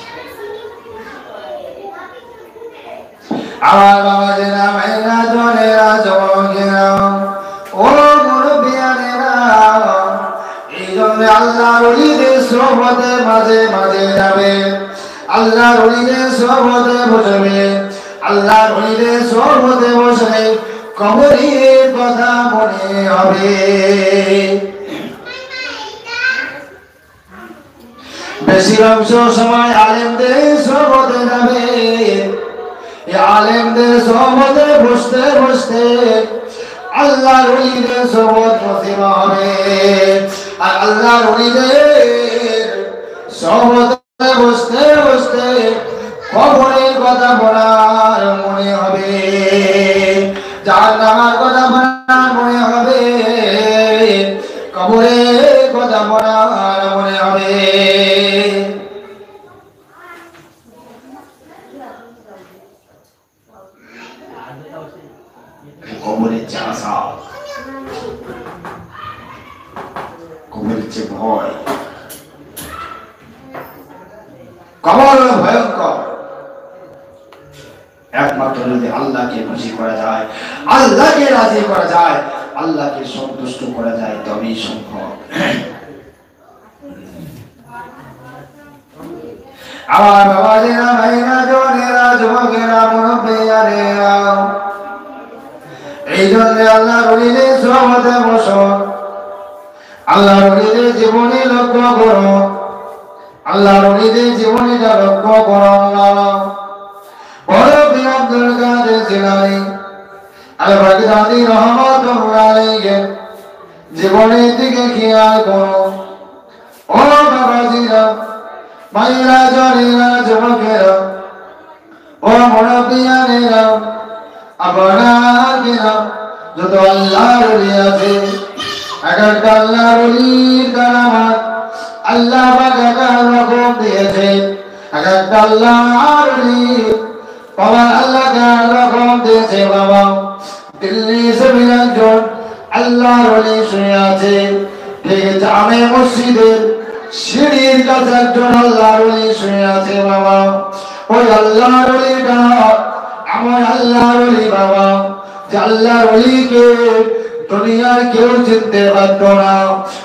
আমার বাবাজিরা, মায়েরা, জনেরা, যুবকেরা, ও মুরব্বিয়ানেরা, এই জন্য আল্লাহর ওলিদের সোহবতে মাঝে মাঝে যাবে, আল্লাহর ওলিদের সোহবতে বসবে, আল্লাহর ওলিদের সোহবতে বসে কবরের কথা মনে হবে। বেশি অংশ সময় আলেমদের সোহবতে যাবে, আলেমদের সোহবতে বসতে বসতে আল্লাহর ওলিদের সোহবত নসিব হবে। আর আল্লাহর ওলিদের সোহবতে বসতে বসতে কবরের কথা বলার মনে হবে, জাহান্নামের কথা বলার মনে হবে, কবরের কথা বলার মনে হবে। কবরের যে আশা, কবরের যে ভয়, কবর ভয়ঙ্কর। একমাত্র যদি আল্লাহকে খুশি করা যায়, আল্লাহকে রাজি করা যায়, আল্লাহকে সন্তুষ্ট করা যায়, তবেই সম্ভব। আমার বাবাজিরা, ভাইরা, জনেরা, যুবকেরা, মুরব্বিয়ানেরা, এই জন্য আল্লাহর ওলিদের সোহবতে বসো, আল্লাহর ওলিদের জীবনী লক্ষ্য করো, আল্লাহর ওলিদের জীবনীটা লক্ষ্য করো। বড় পীর আব্দুল কাদের জিলানী আল বাগদাদী রাহমাতুল্লাহ আলাইহি জীবনের দিকে খেয়াল করো। ও বাবাজিরা, ভাইরা, জনেরা, যুবকেরা, ও মুরব্বিয়ানেরা, আপনারা যত আল্লাহর ওলি আছে, একটা আল্লাহর ওলির কারামাত আল্লাহ পাক এক রকম দিয়েছে, একটা আল্লাহর ওলি বাবা আল্লাহকে এক রকম দিয়েছে। বাবা দিল্লি জমিন একজন আল্লাহর ওলি শুয়ে আছে, ঠিক জামে মসজিদের সিঁড়ির কাছে একজন আল্লাহর ওলি শুয়ে আছে। বাবা ওই আল্লাহর ওলিটা আমার আল্লাহর ওলি বাবা, যে আল্লাহর ওলিকে দুনিয়ার কেউ চিনতে পারত না,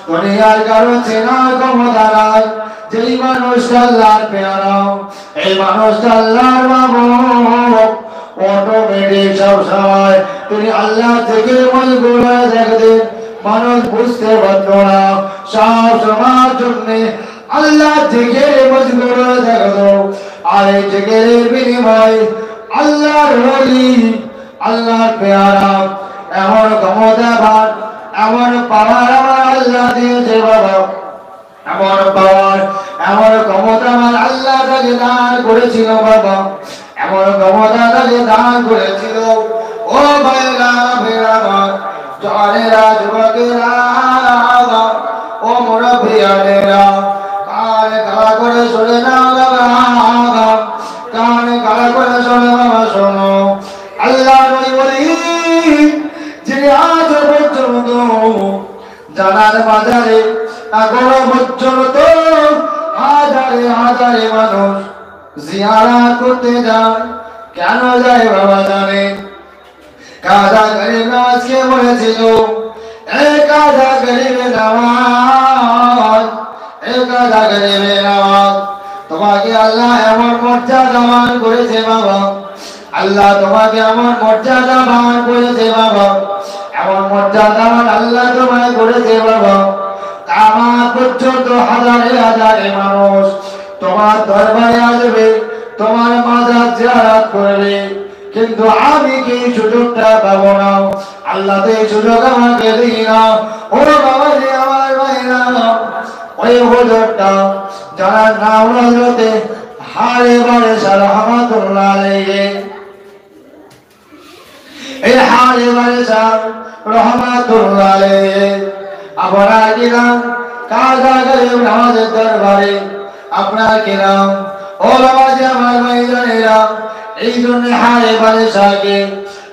দুনিয়ার কারো চেনার ক্ষমতা নাই। যেই মানুষটা আল্লাহর পেয়ারা, এই মানুষটা আল্লাহর মাবুদ, অটোমেটিক সব সময় তিনি আল্লাহ থেকে মজবুর হয়ে থাকতেন, মানুষ বুঝতে পারত না। সব সময়ের জন্য আল্লাহ থেকে মজবুর হয়ে থাকত, আর এই জিকিরের বিনিময়ে আল্লাহর ওলি, আল্লাহর পেয়ারা এমন ক্ষমতাবান, এমন পাওয়ার আমার আল্লাহ দিয়েছে। বাবা এমন পাওয়ার, এমন ক্ষমতাবান আল্লাহ তাকে দান করেছিল। বাবা এমন ক্ষমতা তাকে দান করেছিল। ও ভাইরা, ভাইরা, জনেরা, যুবকেরা, ও মুরব্বিয়ানেরা, কানে কালা করে শুনে নাও বাবা, কানে কালা করে শুনে বাবা শোনো। আল্লাহ বলি যিনি আজ পর্যন্ত জানার বাজারে এখনো পর্যন্ত হাজারে হাজারে মানুষ জিয়ারত করতে যায়। কেন যায় বাবা জানে? কাদা গরিব আজকে বলেছিল, এ কাদা গরিবে নামাজ, এ কাদা গরিবে নামাজ, তোমাকে আল্লাহ এমন মর্যাদা দান করেছে বাবা, আল্লাহ তোমাকে এমন মর্যাদা দান করেছে বাবা, এমন মর্যাদা আল্লাহ তোমায় করেছে বাবা। কিয়ামত পর্যন্ত হাজারে হাজারে মানুষ তোমার দরবারে আসবে, তোমার মাজার জিয়ারত করবে, কিন্তু আমি কি সুযোগটা পাবো না? আল্লাহ তো এই সুযোগ আমাকে দিই না। ও বাবা রে, আমার ভাইরা, ওই হুজুরটা মাওলানা হযরতে হারে বারেশা রাহমাতুল্লাহ আলাইহি এই হারে বারেশা রাহমাতুল্লাহ আলাইহি আপনার কিরাম কাজা গরিব নামাজের দরবারে আপনার কিরাম ওলামা আমার ভাইজানেরা এই জন্য হারে বারেশাকে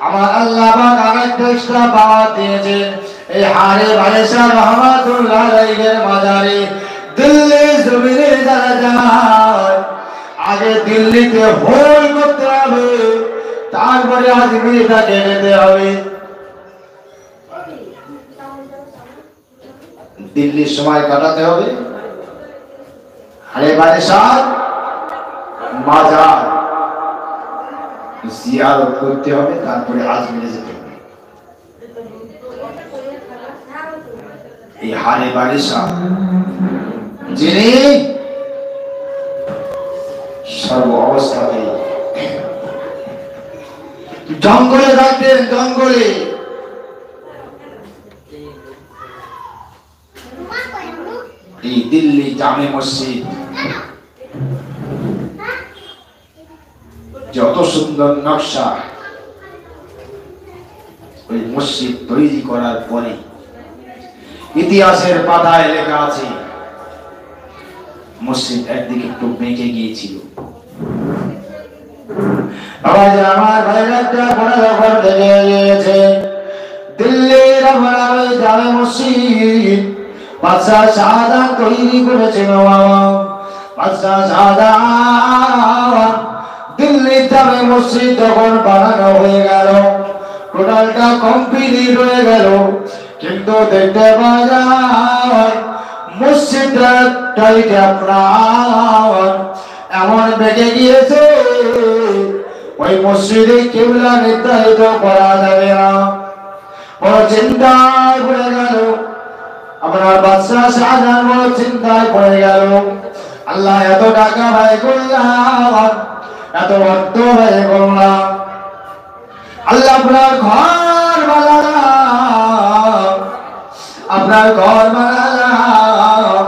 আমার আল্লাহ পাক আরেকটা এক্সট্রা পাওয়ার দিয়েছেন এই হারে বারেশা রাহমাতুল্লাহ আলাইহির মাজারে দিল্লি জমিনে যারা যায় আগে দিল্লিতে হোল করতে হবে তারপরে আজমিরটাকে যেতে হবে দিল্লির সময় কাটাতে হবে হারে বারেশার মাজার জিয়ারত করতে হবে তারপরে আজমিরে যেতে হবে এই হারে বারেশা যিনি সর্ব অবস্থাতে জঙ্গলে থাকতেন জঙ্গলে এই দিল্লি জামে মসজিদ যত সুন্দর নকশা ওই মসজিদ তৈরি করার পরে ইতিহাসের পাতায় লেখা আছে মসজিদ একদিকে একটু বেঁকে গিয়েছিল আমার ভাইরা বড় খবর থেকে গিয়েছে দিল্লির জামে মসজিদ বাদশাহ শাহজাহান তৈরি করেছিল বাদশাহ শাহজাহান দিল্লির জামে মসজিদ যখন বানানো হয়ে গেল টোটালটা কমপ্লিট হয়ে গেল কিন্তু দেখতে পাওয়া যায় মসজিদটা আপনার এমন বেঁকে গিয়েছে ওই মসজিদে কিবলা নির্ধারিত করা যাবে না বড় চিন্তায় পড়ে গেল আপনার বাদশাহ শাহজাহান বড় চিন্তায় পড়ে গেল আল্লাহ এত টাকা ব্যয় করলাম এত অর্থ ব্যয় করলাম আল্লাহ আপনার ঘর বানালাম আপনার ঘর বানালাম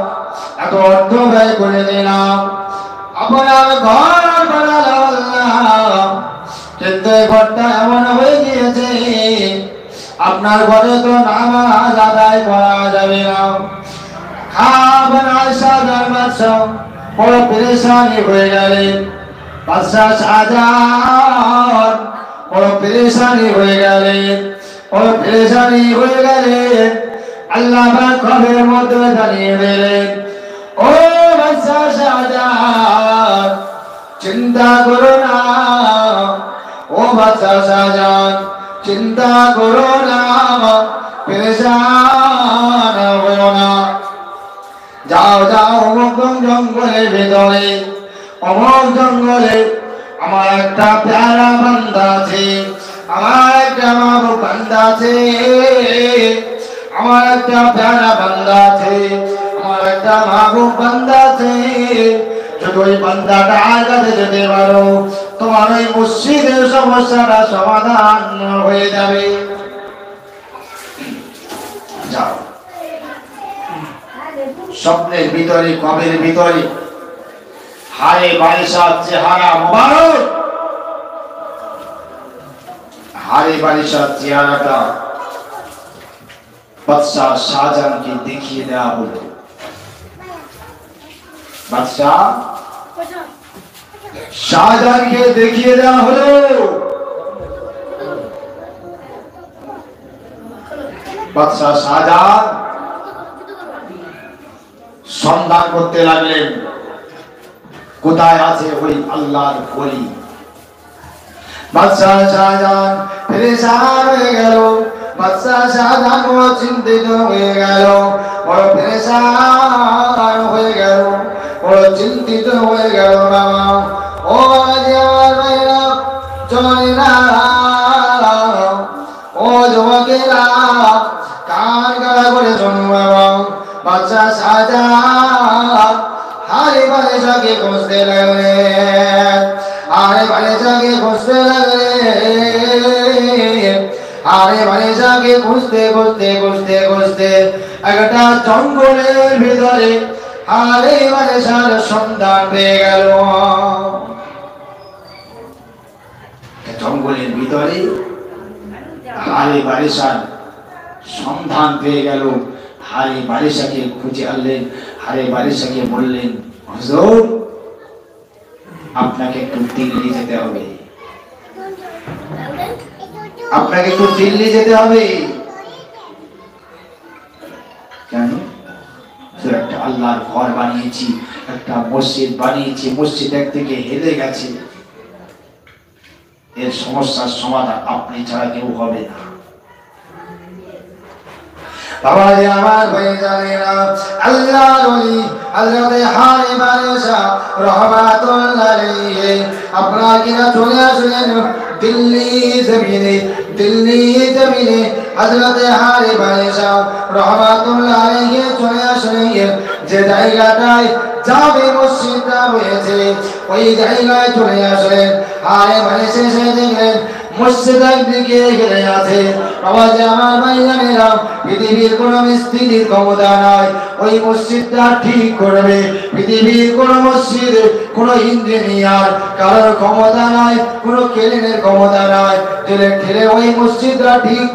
এত অর্থ ব্যয় করে দিলাম আপনার ঘর বানালাম কিন্তু ঘরটা এমন হয়ে গিয়েছে আপনার ঘরে তো নামাজ আদায় করা যাবে না খাবার শাহজাহান বাদশাহ বড় পেরেশানি হয়ে গেলেন বাদশাহ শাহজাহান বড় পেরেশানি হয়ে গেলেন বড় পেরেশানি হয়ে গেলেন আল্লাহ পাক কবের মধ্যে জানিয়ে দিলেন ও বাদশাহ শাহজাহান চিন্তা করো না ও বাদশাহ শাহজাহান চিন্তা করো না পেরেশান হও না যাও যাও অমুক জঙ্গলের ভিতরে অমুক জঙ্গলে আমার একটা প্যারা বান্দা আছে আমার একটা মাহবুব বান্দা আছে আমার একটা প্যারা বান্দা আছে আমার একটা মাহবুব বান্দা আছে যদি ওই বান্দাটা কাছে যেতে পারো তোমার ওই মসজিদের সমস্যাটা সমাধান হয়ে যাবে যাও স্বপ্নের ভিতরে কবের ভিতরে হারে বারিশার চেহারা মোবারক হারে বারিশার চেহারাটা বাদশাহ শাহজাহানকে দেখিয়ে দেওয়া হলো বাদশাহ শাহজাহানকে দেখিয়ে দেওয়া হলো বাদশাহ শাহজাহান সন্ধান করতে লাগলেন কোথায় আছে ওই আল্লাহর ওলি বাদশাহ শাহজাহান পেরেশান হয়ে গেল বাদশাহ শাহজাহান বড় চিন্তিত হয়ে গেল বড় পেরেশান হয়ে গেল বড় চিন্তিত হয়ে গেল বাবা ও আমার ভাইরা চলে না ও যুবকেরা কান গাড়া করে শোনো বাবা বাদশাহ শাহজাহান হারে বারিশাকে খুঁজতে লাগলেন হারে বারিশাকে খুঁজতে লাগলেন হারে বারিশাকে খুঁজতে খুঁজতে খুঁজতে খুঁজতে একটা জঙ্গলের ভিতরে হারে বারিশার সন্ধান পেয়ে গেল। জঙ্গলের ভিতরে হারে বারিশার সন্ধান পেয়ে গেল। হারে বারিশাকে খুঁজে আনলেন। হারে বারিশাকে বললেন, হুজুর আপনাকে একটু দিল্লি যেতে হবে, আপনাকে একটু দিল্লি যেতে হবে। কেন? একটা আল্লাহর ঘর বানিয়েছি, একটা মসজিদ বানিয়েছি, মসজিদ একদিকে হেলে গেছে, এর সমস্যার সমাধান আপনি ছাড়া কেউ হবে না। বাবা যে আমার ভাই জানে না, আল্লাহর ওলি হযরত হারে বারিশা রাহমাতুল্লাহ আলাইহি আপনারা কিনা চলে আসলেন দিল্লি জমিনে। দিল্লি জমিনে হযরত হারে বারিশা রাহমাতুল্লাহ আলাইহি চলে আসলেন যে জায়গাটায় জামে মসজিদটা রয়েছে, ওই জায়গায় চলে আসলেন। হারে বারিশা এসে দেখলেন মসজিদ একদিকে ঘিরে আছে। বাবা যে আমার ভাইজানেরা, পৃথিবীর কোন মিস্ত্রির ক্ষমতা নাই ওই মসজিদটা ঠিক করবে। পৃথিবীর কোন মসজিদ, কোন ইঞ্জিনিয়ার কারোর ক্ষমতা নাই, কোন ক্রেনের ক্ষমতা নাই, ঠেলে ওই মসজিদটা ঠিক